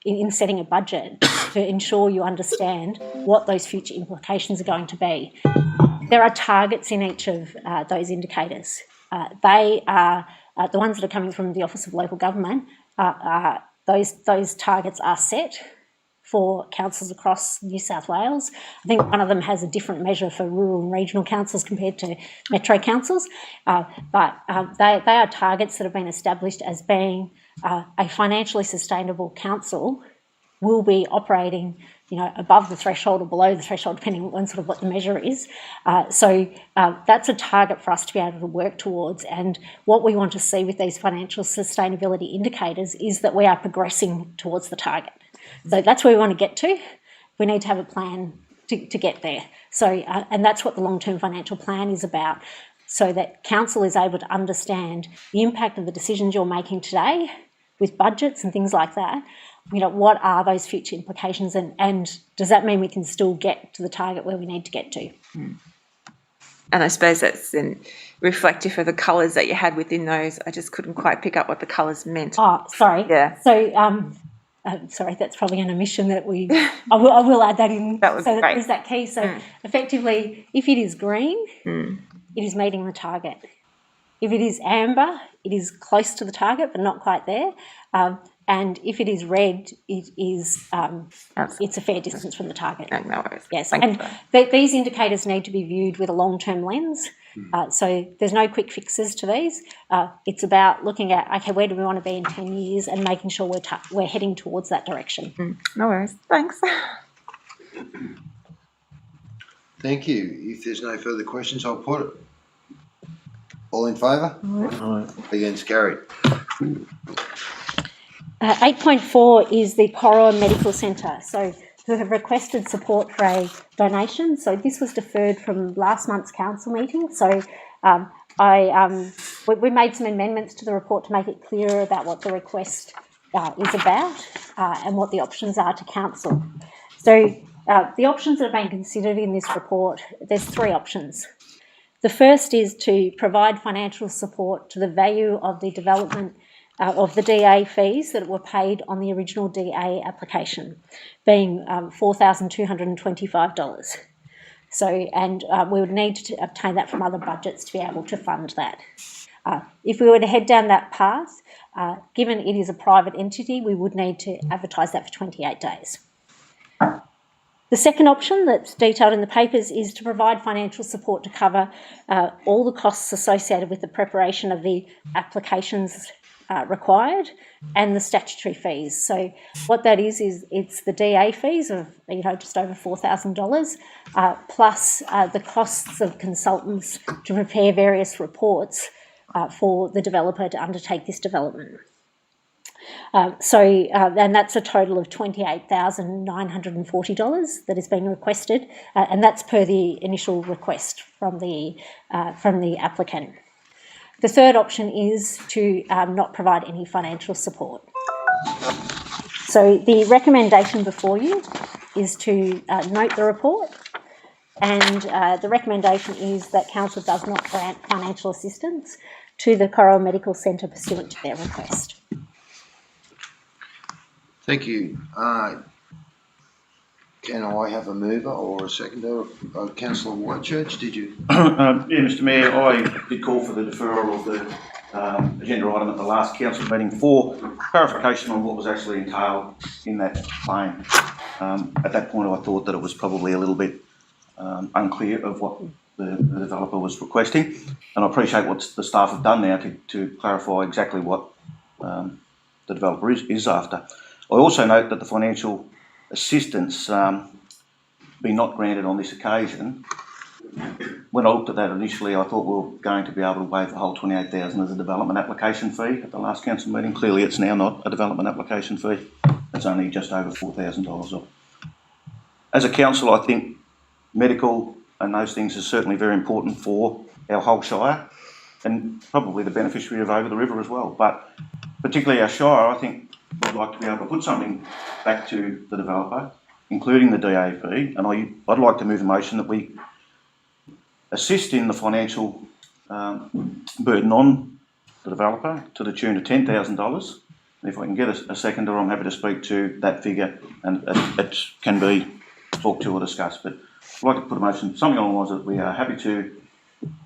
in setting a budget, to ensure you understand what those future implications are going to be. There are targets in each of those indicators. They are the ones that are coming from the Office of Local Government. Those targets are set for councils across New South Wales. I think one of them has a different measure for rural and regional councils compared to metro councils, but they are targets that have been established as being a financially sustainable council will be operating, above the threshold or below the threshold, depending on sort of what the measure is. So that's a target for us to be able to work towards. And what we want to see with these financial sustainability indicators is that we are progressing towards the target. So that's where we want to get to. We need to have a plan to get there. So, and that's what the long-term financial plan is about, so that council is able to understand the impact of the decisions you're making today with budgets and things like that. What are those future implications, and does that mean we can still get to the target where we need to get to? And I suppose that's then reflective of the colours that you had within those. I just couldn't quite pick up what the colours meant. Oh, sorry. Yeah. So, sorry, that's probably an omission that I will add that in. That was so great. That is that key. So effectively, if it is green, it is meeting the target. If it is amber, it is close to the target but not quite there. And if it is red, it is it's a fair distance from the target. No worries. Yes, and these indicators need to be viewed with a long-term lens. So there's no quick fixes to these. It's about looking at, okay, where do we want to be in 10 years and making sure we're heading towards that direction. No worries. Thanks. Thank you. If there's no further questions, I'll put it. All in favour? Against, carried. 8.4 is the Corowa Medical Centre. So we have requested support for a donation. So this was deferred from last month's council meeting. So we made some amendments to the report to make it clearer about what the request is about and what the options are to council. So the options that have been considered in this report, there's three options. The first is to provide financial support to the value of the development of the DA fees that were paid on the original DA application, being $4,225. So, and we would need to obtain that from other budgets to be able to fund that. If we were to head down that path, given it is a private entity, we would need to advertise that for 28 days. The second option that's detailed in the papers is to provide financial support to cover all the costs associated with the preparation of the applications required and the statutory fees. So what that is it's the DA fees of just over $4,000 plus the costs of consultants to prepare various reports for the developer to undertake this development. And that's a total of $28,940 that is being requested, and that's per the initial request from the applicant. The third option is to not provide any financial support. So the recommendation before you is to note the report, and the recommendation is that council does not grant financial assistance to the Corowa Medical Centre pursuant to their request. Thank you. Can I have a mover or a seconder? Councillor Whitechurch, did you? Yeah, Mr Mayor, I did call for the deferral of the agenda item at the last council meeting for clarification on what was actually entailed in that claim. At that point, I thought that it was probably a little bit unclear of what the developer was requesting, and I appreciate what the staff have done now to clarify exactly what the developer is after. I also note that the financial assistance being not granted on this occasion. When I looked at that initially, I thought we were going to be able to waive the whole $28,000 as a development application fee at the last council meeting. Clearly, it's now not a development application fee. It's only just over $4,000. As a council, I think medical and those things are certainly very important for our whole shire and probably the beneficiary of over the river as well. But particularly our shire, I think we'd like to be able to put something back to the developer, including the DAP, and I'd like to move a motion that we assist in the financial burden on the developer to the tune of $10,000. If I can get a seconder, I'm happy to speak to that figure, and it can be talked to or discussed. But I'd like to put a motion, something along the lines that we are happy to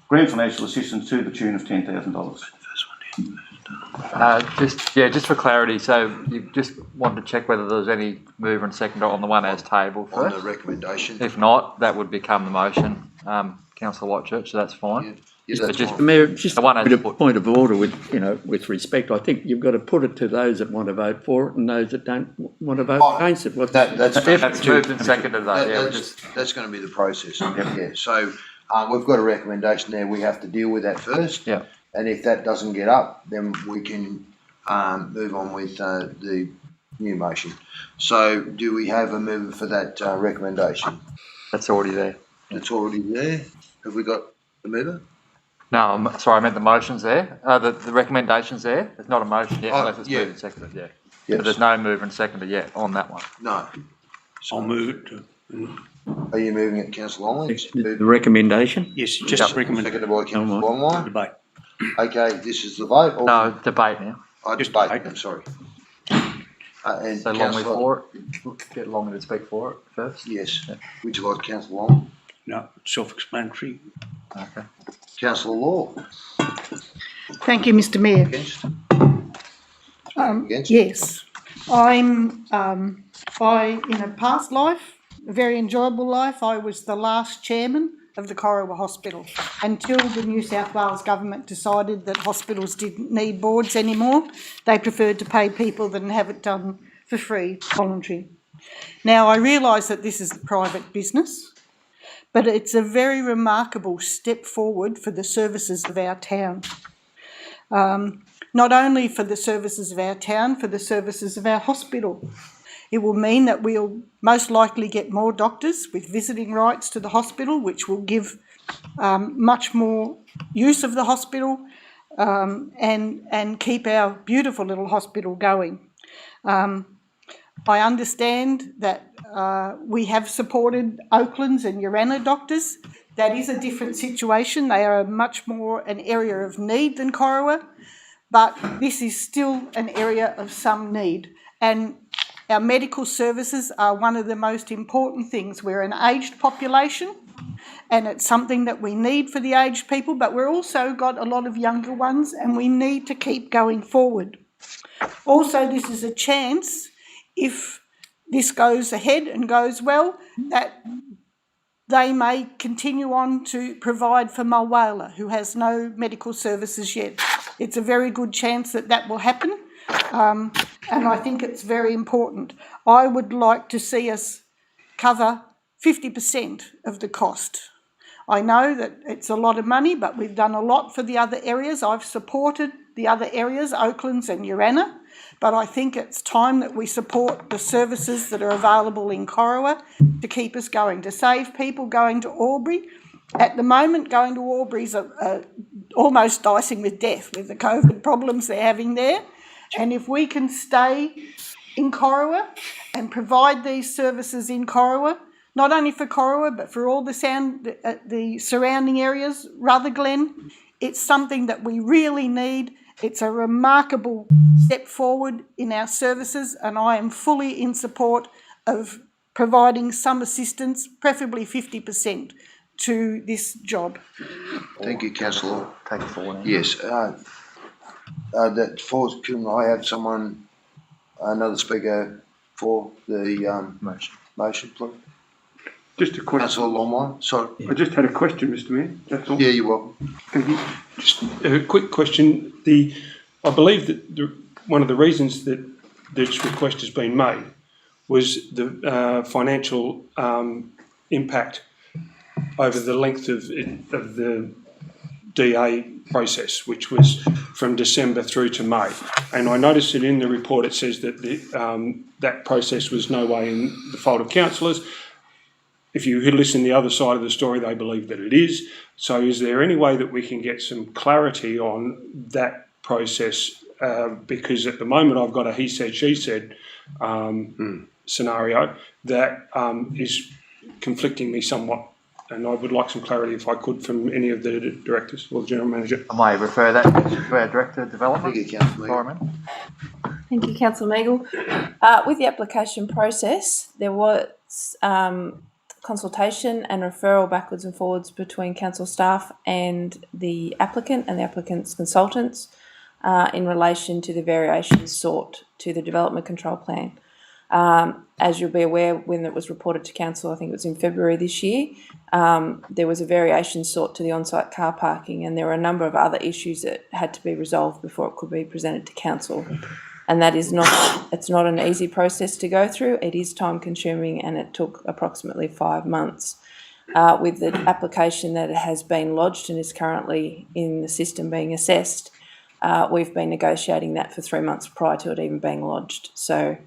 grant financial assistance to the tune of $10,000. Just for clarity, so you just wanted to check whether there was any mover and seconder on the one as tabled first? On the recommendation. If not, that would become the motion, Councillor Whitechurch, so that's fine. Yeah, that's just, fine. Mayor, just The one a as put. point of order with respect. I think you've got to put it to those that want to vote for it and those that don't want to vote against it. That's moved and seconded though, yeah. that's going to be the process. Yeah. So we've got a recommendation there. We have to deal with that first. Yeah. And if that doesn't get up, then we can move on with the new motion. So do we have a mover for that recommendation? That's already there. It's already there. Have we got the mover? No, I'm sorry, I meant the motion's there. The recommendation's there. There's not a motion yet, unless it's moved and seconded, yeah. Yes. But there's no mover and seconder yet on that one. No. I'll move it to, Are you moving it, Councillor Longley? The recommendation? yes, just recommend Seconded by Councillor Longley. debate. Okay, this is the vote. No, debate now. Just debate. debate, I'm sorry. And So Longley for it. Get Longley to speak for it first. Yes. Yeah. Would you like Councillor Long? No, self-explanatory. Okay. Councillor Law? Thank you, Mr Mayor. Against? Against? Yes, in a past life, a very enjoyable life, I was the last chairman of the Corowa Hospital until the New South Wales government decided that hospitals didn't need boards anymore. They preferred to pay people than have it done for free, voluntary. Now, I realise that this is a private business, but it's a very remarkable step forward for the services of our town. Not only for the services of our town, for the services of our hospital. It will mean that we'll most likely get more doctors with visiting rights to the hospital, which will give much more use of the hospital and keep our beautiful little hospital going. I understand that we have supported Oakland's and Urana doctors. That is a different situation. They are much more an area of need than Corowa, but this is still an area of some need. And our medical services are one of the most important things. We're an aged population and it's something that we need for the aged people, but we've also got a lot of younger ones and we need to keep going forward. Also, this is a chance if this goes ahead and goes well, that they may continue on to provide for Mulwala, who has no medical services yet. It's a very good chance that that will happen, and I think it's very important. I would like to see us cover 50% of the cost. I know that it's a lot of money, but we've done a lot for the other areas. I've supported the other areas, Oaklands and Urana, but I think it's time that we support the services that are available in Corowa to keep us going, to save people going to Albury. At the moment, going to Albury's almost dicing with death with the COVID problems they're having there. And if we can stay in Corowa and provide these services in Corowa, not only for Corowa, but for all the surrounding areas, Rutherglen, it's something that we really need. It's a remarkable step forward in our services, and I am fully in support of providing some assistance, preferably 50%, to this job. Thank you, councillor. Take it forward. Yes, that falls, can I have someone, another speaker for the motion, please? Just a question. Councillor Longmire, sorry. I just had a question, Mr Mayor, that's all. Yeah, you're welcome. Thank you. Just a quick question. I believe that one of the reasons that this request has been made was the financial impact over the length of the DA process, which was from December through to May. And I noticed that in the report it says that that process was no way in the fault of councillors. If you listen to the other side of the story, they believe that it is. So is there any way that we can get some clarity on that process? Because at the moment I've got a he said, she said scenario that is conflicting me somewhat. And I would like some clarity, if I could, from any of the directors or the general manager. I may refer that to our Director of Development. Thank you, Councillor Meagle. Thank you, Councillor Meagle. With the application process, there was consultation and referral backwards and forwards between council staff and the applicant's consultants in relation to the variations sought to the development control plan. As you'll be aware, when it was reported to council, I think it was in February this year, there was a variation sought to the on-site car parking, and there were a number of other issues that had to be resolved before it could be presented to council. And that is it's not an easy process to go through. It is time consuming, and it took approximately 5 months. With the application that has been lodged and is currently in the system being assessed, we've been negotiating that for 3 months prior to it even being lodged. So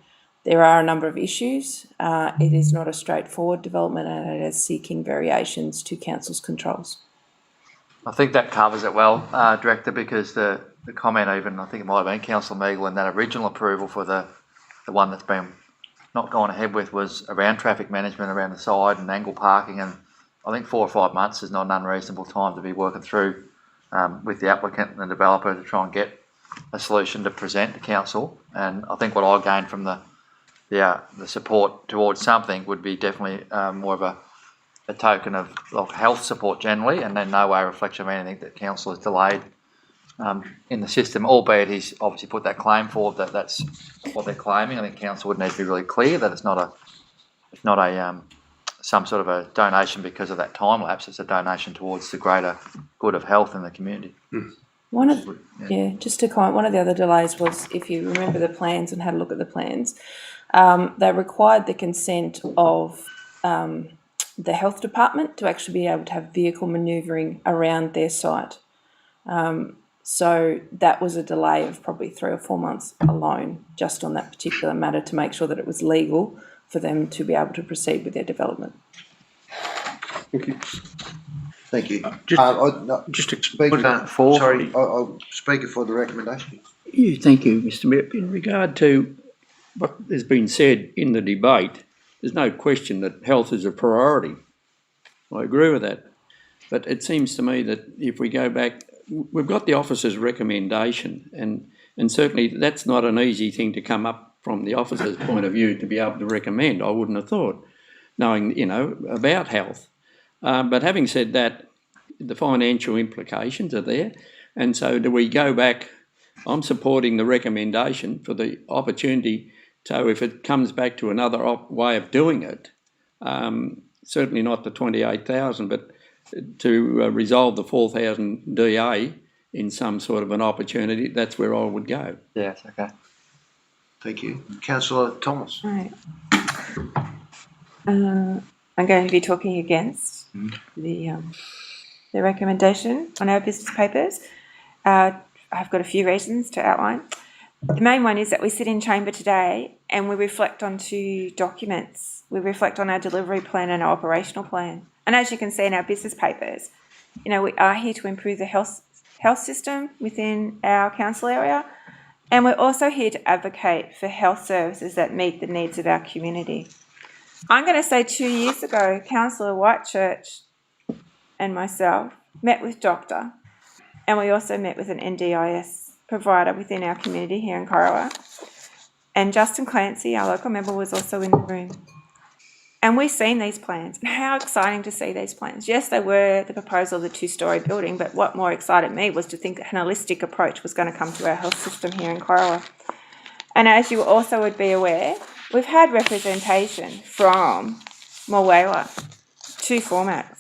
there are a number of issues. It is not a straightforward development, and it is seeking variations to council's controls. I think that covers it well, Director, because the comment even, I think it might have been Councillor Meagle, in that original approval for the one that's been not gone ahead with was around traffic management around the side and angle parking, and I think 4 or 5 months is not an unreasonable time to be working through with the applicant and the developer to try and get a solution to present to council. And I think what I gained from the support towards something would be definitely more of a token of health support generally, and then no way a reflection of anything that council has delayed in the system, albeit he's obviously put that claim forward that that's what they're claiming. I think council would need to be really clear that it's not a some sort of a donation because of that time lapse. It's a donation towards the greater good of health in the community. Just to comment, one of the other delays was, if you remember the plans and had a look at the plans, they required the consent of the health department to actually be able to have vehicle manoeuvring around their site. So that was a delay of probably 3 or 4 months alone, just on that particular matter, to make sure that it was legal for them to be able to proceed with their development. Thank you. Thank you. Just to Speaker, sorry, I'll speak for the recommendation. Yeah, thank you, Mr Mayor. In regard to what has been said in the debate, there's no question that health is a priority. I agree with that. But it seems to me that if we go back, we've got the officer's recommendation, and certainly that's not an easy thing to come up from the officer's point of view to be able to recommend, I wouldn't have thought, knowing, about health. But having said that, the financial implications are there. And so do we go back? I'm supporting the recommendation for the opportunity So if it comes back to another way of doing it, certainly not the 28,000, but to resolve the 4,000 DA in some sort of an opportunity, that's where I would go. Yes, okay. Thank you. Councillor Thomas. Right. I'm going to be talking against the recommendation on our business papers. I've got a few reasons to outline. The main one is that we sit in chamber today and we reflect on two documents. We reflect on our delivery plan and our operational plan. And as you can see in our business papers, we are here to improve the health system within our council area. And we're also here to advocate for health services that meet the needs of our community. I'm going to say 2 years ago, Councillor Whitechurch and myself met with Doctor, and we also met with an NDIS provider within our community here in Corowa. And Justin Clancy, our local member, was also in the room. And we've seen these plans, and how exciting to see these plans. Yes, they were the proposal of the 2-storey building, but what more excited me was to think that an holistic approach was going to come to our health system here in Corowa. And as you also would be aware, we've had representation from Morwela, 2 formats,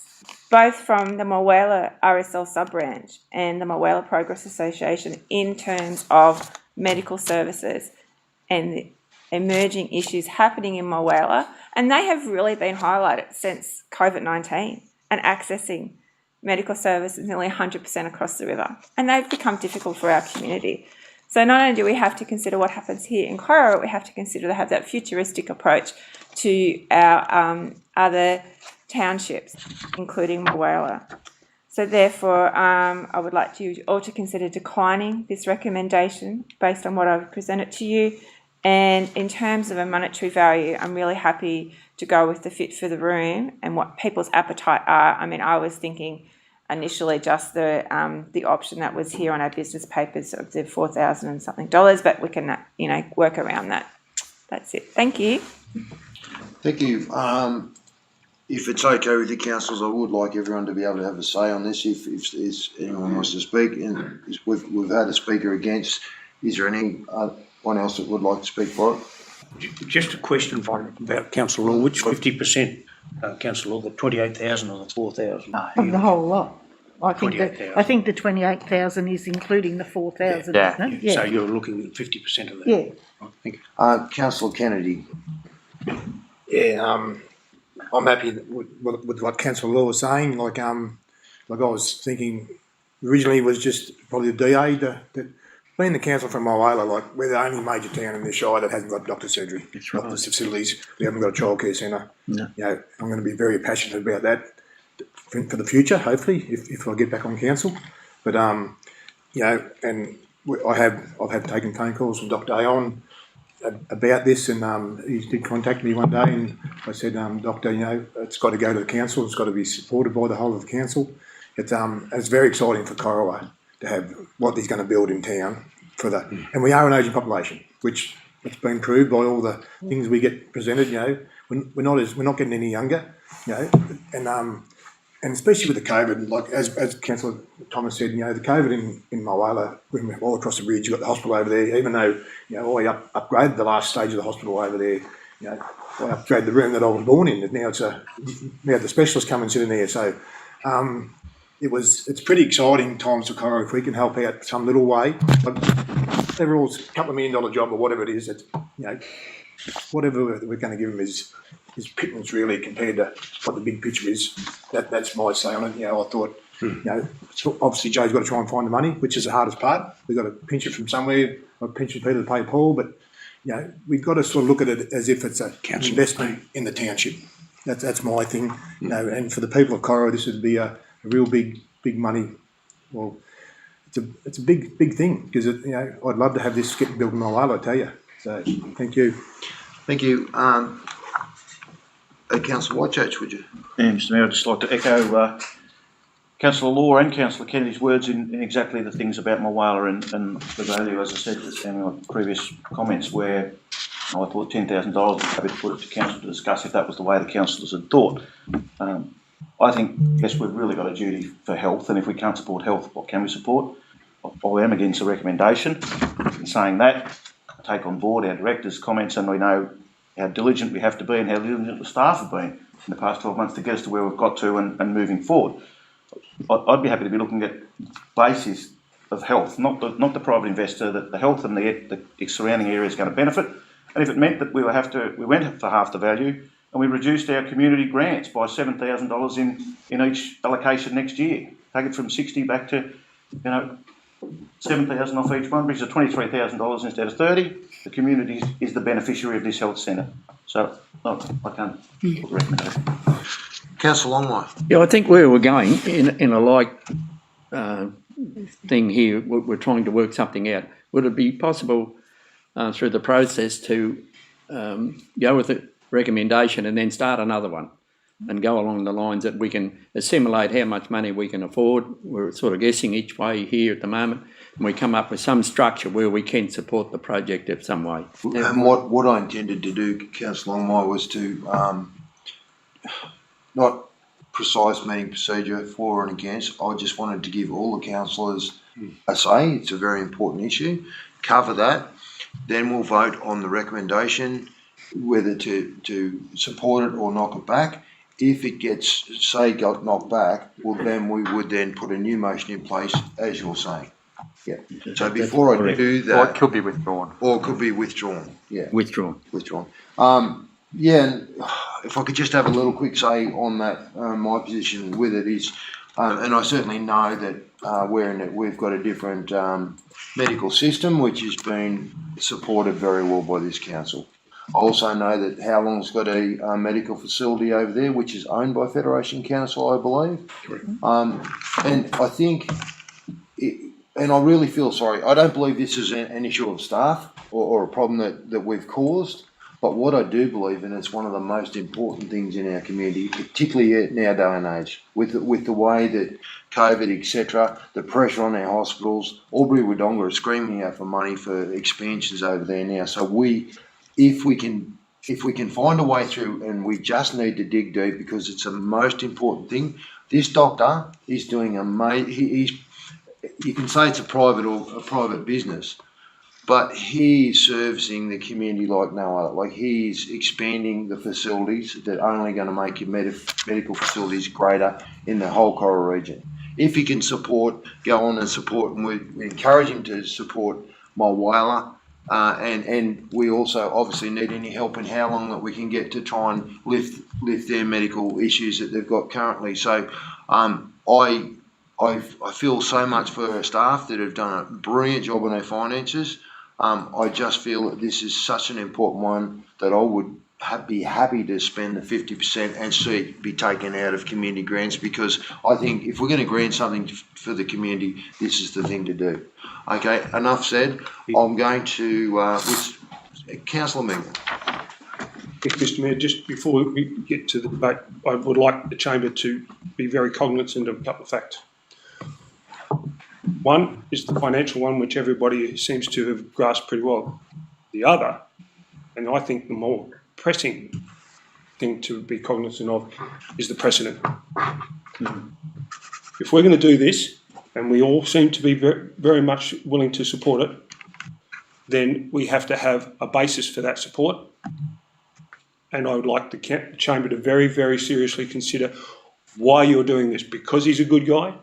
both from the Morwela RSL sub-branch and the Morwela Progress Association in terms of medical services and the emerging issues happening in Morwela. And they have really been highlighted since COVID-19 and accessing medical services nearly 100% across the river. And they've become difficult for our community. So not only do we have to consider what happens here in Corowa, we have to consider to have that futuristic approach to our other townships, including Morwela. So therefore, I would like you all to consider declining this recommendation based on what I've presented to you. And in terms of a monetary value, I'm really happy to go with the fit for the room and what people's appetite are. I mean, I was thinking initially just the option that was here on our business papers of the $4,000 and something, but we can work around that. That's it. Thank you. Thank you. If it's okay with the councillors, I would like everyone to be able to have a say on this. If anyone wants to speak, and we've had a speaker against. Is there anyone else that would like to speak for it? Just a question about Councillor Law. Which 50%, Councillor Law, the 28,000 or the 4,000? Of the whole lot. I think 28,000. the 28,000 is including the 4,000, Yeah. isn't it? Yeah. So you're looking at 50% of that? Yeah. Right, thank you. Councillor Kennedy. Yeah, I'm happy with what Councillor Law was saying. Like I was thinking, originally it was just probably the DA that being the council from Morwela, like we're the only major town in the shire that hasn't got doctor surgery. That's right. Not the facilities. We haven't got a childcare centre. No. I'm going to be very passionate about that for the future. Hopefully, if I get back on council, but and I've had taken phone calls from Dr. Aon about this, and he did contact me one day, and I said, Doctor, it's got to go to the council. It's got to be supported by the whole of the council. It's very exciting for Corowa to have what he's going to build in town for that. And we are an ageing population, which it's been proved by all the things we get presented. We're not getting any younger. And especially with the COVID, like as Councillor Thomas said, the COVID in Morwela, all across the bridge, you've got the hospital over there. Even though I upgraded the last stage of the hospital over there, I upgraded the room that I was born in. Now now the specialists come and sit in there. So it's pretty exciting times for Corowa if we can help out some little way. Overall, it's a $2 million job or whatever it is. It's, whatever we're going to give them is pittance really compared to what the big picture is. That's my say on it. I thought, obviously Joe's got to try and find the money, which is the hardest part. We've got to pinch it from somewhere. I've pinched Peter to pay Paul, but we've got to sort of look at it as if it's an investment in the township. That's my thing. And for the people of Corowa, this would be a real big money. Well, it's a big thing because I'd love to have this get built in Morwela, I tell you. So thank you. Thank you. Councillor Whitechurch, would you? Yeah, Mr Mayor, I'd just like to echo Councillor Law and Councillor Kennedy's words in exactly the things about Morwela and the value, as I said in my previous comments, where I thought $10,000 would have to put it to council to discuss if that was the way the councillors had thought. I think, yes, we've really got a duty for health, and if we can't support health, what can we support? I am against the recommendation. In saying that, I take on board our directors' comments, and we know how diligent we have to be and how diligent the staff have been in the past 12 months to get us to where we've got to and moving forward. I'd be happy to be looking at basis of health, not the private investor, that the health and the surrounding area is going to benefit. And if it meant that we went for half the value and we reduced our community grants by $7,000 in each allocation next year, take it from 60 back to, $7,000 off each one, brings it to $23,000 instead of 30. The community is the beneficiary of this health centre. So I can't recommend it. Councillor Longmire. Yeah, I think where we're going in a like thing here, we're trying to work something out. Would it be possible through the process to go with a recommendation and then start another one and go along the lines that we can assimilate how much money we can afford? We're sort of guessing each way here at the moment, and we come up with some structure where we can support the project in some way. And what I intended to do, Councillor Longmire, was to not precise meeting procedure for and against. I just wanted to give all the councillors a say. It's a very important issue. Cover that. Then we'll vote on the recommendation, whether to support it or knock it back. If it got knocked back, well, then we would then put a new motion in place, as you're saying. Yeah. So before I do that, Or it could be withdrawn. or it could be withdrawn. Yeah. Withdrawn. Yeah, and if I could just have a little quick say on that, my position with it is, and I certainly know that we've got a different medical system which has been supported very well by this council. I also know that Howlong's got a medical facility over there which is owned by Federation Council, I believe. And I think, and I really feel sorry, I don't believe this is an issue of staff or a problem that we've caused. But what I do believe, and it's one of the most important things in our community, particularly in our day and age, with the way that COVID, etc., the pressure on our hospitals, Albury-Wodonga are screaming out for money for expansions over there now. So if we can find a way through, and we just need to dig deep because it's the most important thing. This doctor is doing you can say it's a private business, but he's servicing the community like no other. Like, he's expanding the facilities that are only going to make your medical facilities greater in the whole Coral region. If he can go on and support, and we encourage him to support Mulwala, and we also obviously need any help in how long that we can get to try and lift their medical issues that they've got currently. So I feel so much for our staff that have done a brilliant job on their finances. I just feel that this is such an important one that I would be happy to spend the 50% and see it be taken out of community grants, because I think if we're going to grant something for the community, this is the thing to do. Okay, enough said. I'm going to, Councillor Mingman. Yes, Mr Mayor, just before we get to the debate, I would like the chamber to be very cognizant of a couple of facts. One is the financial one, which everybody seems to have grasped pretty well. The other, and I think the more pressing thing to be cognizant of, is the precedent. If we're going to do this, and we all seem to be very, very much willing to support it, then we have to have a basis for that support. And I would like the chamber to very, very seriously consider why you're doing this. Because he's a good guy,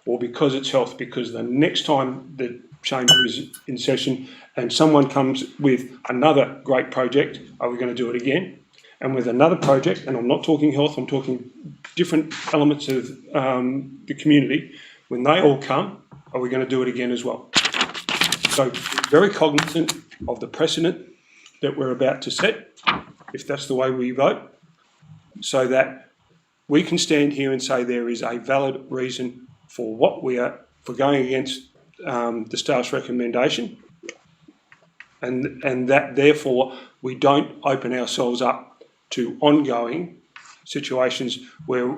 or because it's health? Because the next time the chamber is in session and someone comes with another great project, are we going to do it again? And with another project, and I'm not talking health, I'm talking different elements of the community, when they all come, are we going to do it again as well? So very cognizant of the precedent that we're about to set, if that's the way we vote, so that we can stand here and say there is a valid reason for what we are, for going against the staff's recommendation, and that therefore we don't open ourselves up to ongoing situations where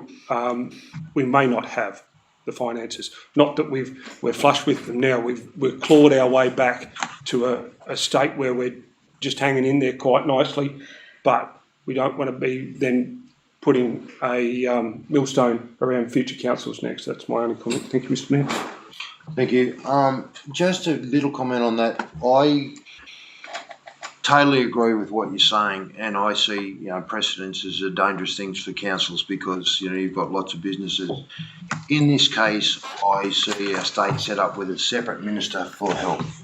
we may not have the finances. Not that we're flush with them now. We've clawed our way back to a state where we're just hanging in there quite nicely, but we don't want to be then putting a millstone around future councils next. That's my only comment. Thank you, Mr Mayor. Thank you. Just a little comment on that. totally agree with what you're saying, and I see, precedents as a dangerous things for councils because, you've got lots of businesses. In this case, I see our state set up with a separate minister for health.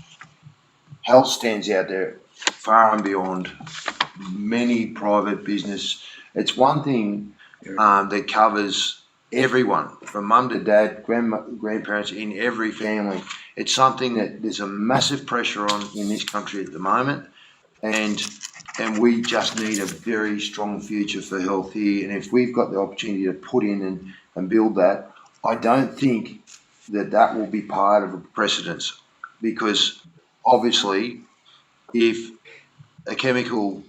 Health stands out there far and beyond many private business. It's one thing that covers everyone, from mum to dad, grandparents, in every family. It's something that there's a massive pressure on in this country at the moment. And we just need a very strong future for health here. And if we've got the opportunity to put in and build that, I don't think that will be part of a precedence, because obviously if a chemical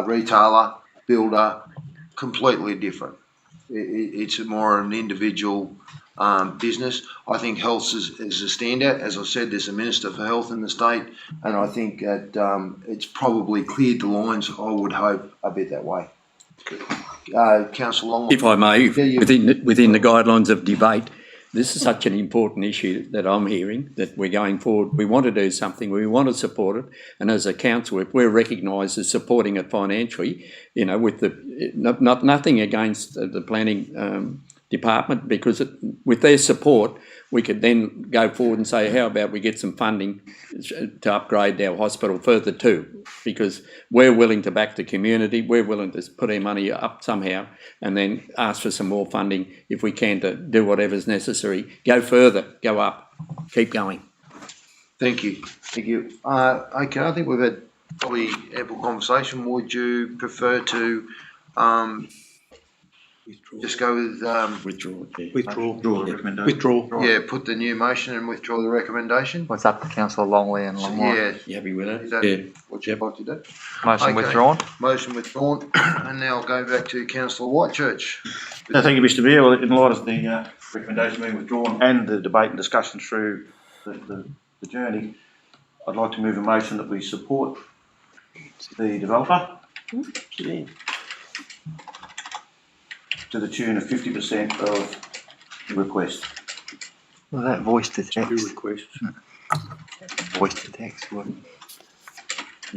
retailer, builder, completely different. It's more an individual business. I think health is a standout. As I said, there's a Minister for Health in the state, and I think that it's probably cleared the lines, I would hope, a bit that way. Councillor Long. If I may, within the guidelines of debate, this is such an important issue that I'm hearing, that we're going forward. We want to do something, we want to support it, and as a council, if we're recognised as supporting it financially, with nothing against the planning department, because with their support, we could then go forward and say, how about we get some funding to upgrade our hospital further too? Because we're willing to back the community, we're willing to put our money up somehow, and then ask for some more funding if we can to do whatever's necessary. Go further, go up, keep going. Thank you. Okay, I think we've had probably ample conversation. Would you prefer to just go with Withdraw the recommendation. Yeah, put the new motion and withdraw the recommendation. What's up to Councillor Longley and Longmore? Yeah, You happy with is that? that what you'd like to do? Motion Okay. withdrawn. Motion withdrawn, and now I'll go back to Councillor Whitechurch. No, thank you, Mr Mayor. Well, in light of the recommendation being withdrawn and the debate and discussion through the journey, I'd like to move a motion that we support the developer to the tune of 50% of the request. Well, that voice to Two text. requests. Voice to text. The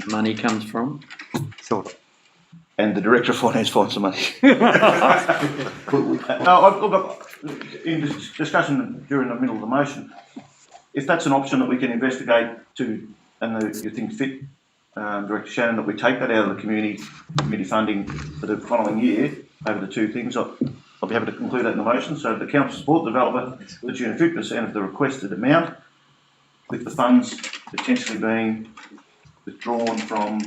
money comes from? Sort of. And the Director of Finance finds the money. In discussion during the middle of the motion, if that's an option that we can investigate you think fit, Director Shannon, that we take that out of the community funding for the following year over the two things, I'll be happy to conclude that in the motion. So the council support the developer to the tune of 50% of the requested amount, with the funds potentially being withdrawn from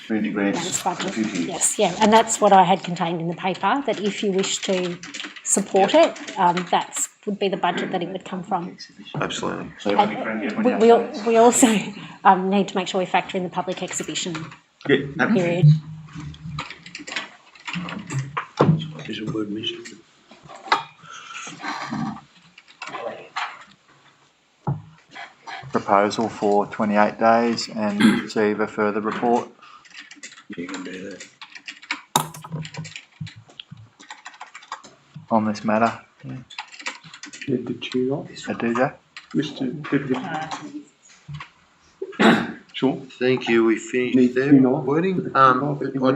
community grants for the future years. Yes, yeah, and that's what I had contained in the paper, that if you wish to support it, that would be the budget that it would come from. Absolutely. So We also need to make sure we factor in the public exhibition period. There's a word missing. Proposal for 28 days and receive a further report. You can do that. On this matter. Did the tune off? I do that. Mr. Deputy. Sure. Thank you. We finished there. Wording. I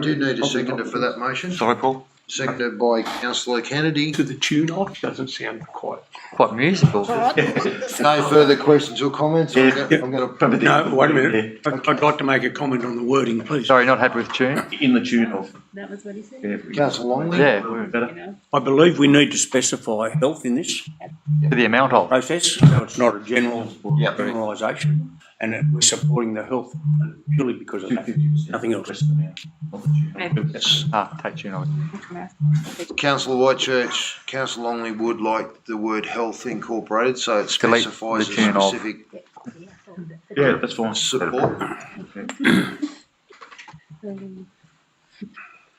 do need a seconder for that motion. Sorry, Paul. Seconded by Councillor Kennedy. To the tune off doesn't sound quite. Quite musical. No further questions or comments? I'm going to. No, wait a minute. I'd like to make a comment on the wording, please. Sorry, not happy with tune? In the tune of. That was what he said. Councillor Longley. Yeah, Better. I believe we need to specify health in this for the amount of. process, so it's not a Yep. generalisation, and that we're supporting the health purely because of that, nothing else. Take tune of it. Councillor Whitechurch, Councillor Longley would like the word health incorporated, so it Delete specifies the a tune of. specific Yeah, that's fine. support.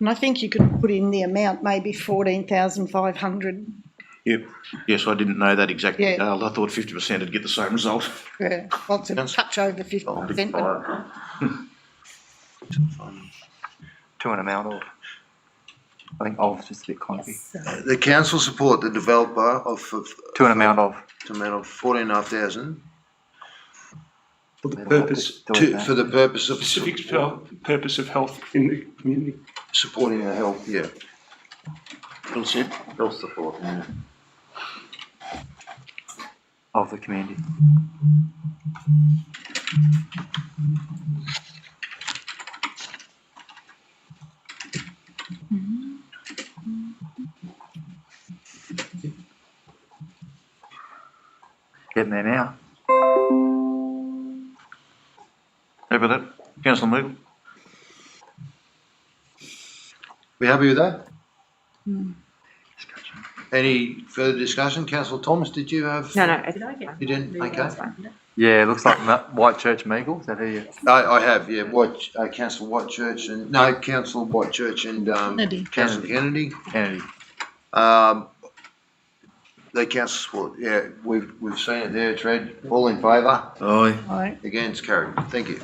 And I think you could put in the amount, maybe 14,500. Yep. Yes, I didn't know that exact Yeah. detail. I thought 50% would get the same result. Yeah, lots of touch over 50%. but- To an amount of. I think of is just a bit clunky. The council support the developer of To an amount of. to amount of 14,500 For the purpose, For the purpose of specific purpose of health in the community. supporting the health, yeah. Bill said. Health support. Of the community. Getting there now. Happy with that? Councillor Meagle? We happy with that? Any further discussion? Councillor Thomas, did you have? No, You didn't? Okay. Yeah, looks like Whitechurch Meagle, is that who you? I have, yeah, Councillor Whitechurch and, no, Councillor Whitechurch and, Councillor Kennedy. Kennedy. The council support, yeah, we've seen it there, Tread. All in favour? Aye. Against, carried. Thank you.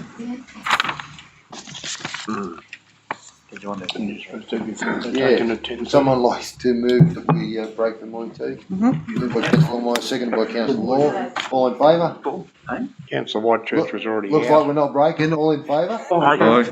Did you want to? Yeah, someone likes to move that we break the morning tea? Moved by Councillor Moore, seconded by Councillor Law. All in favour? Councillor Whitechurch was already out. Looks like we're not breaking. All in favour? Aye.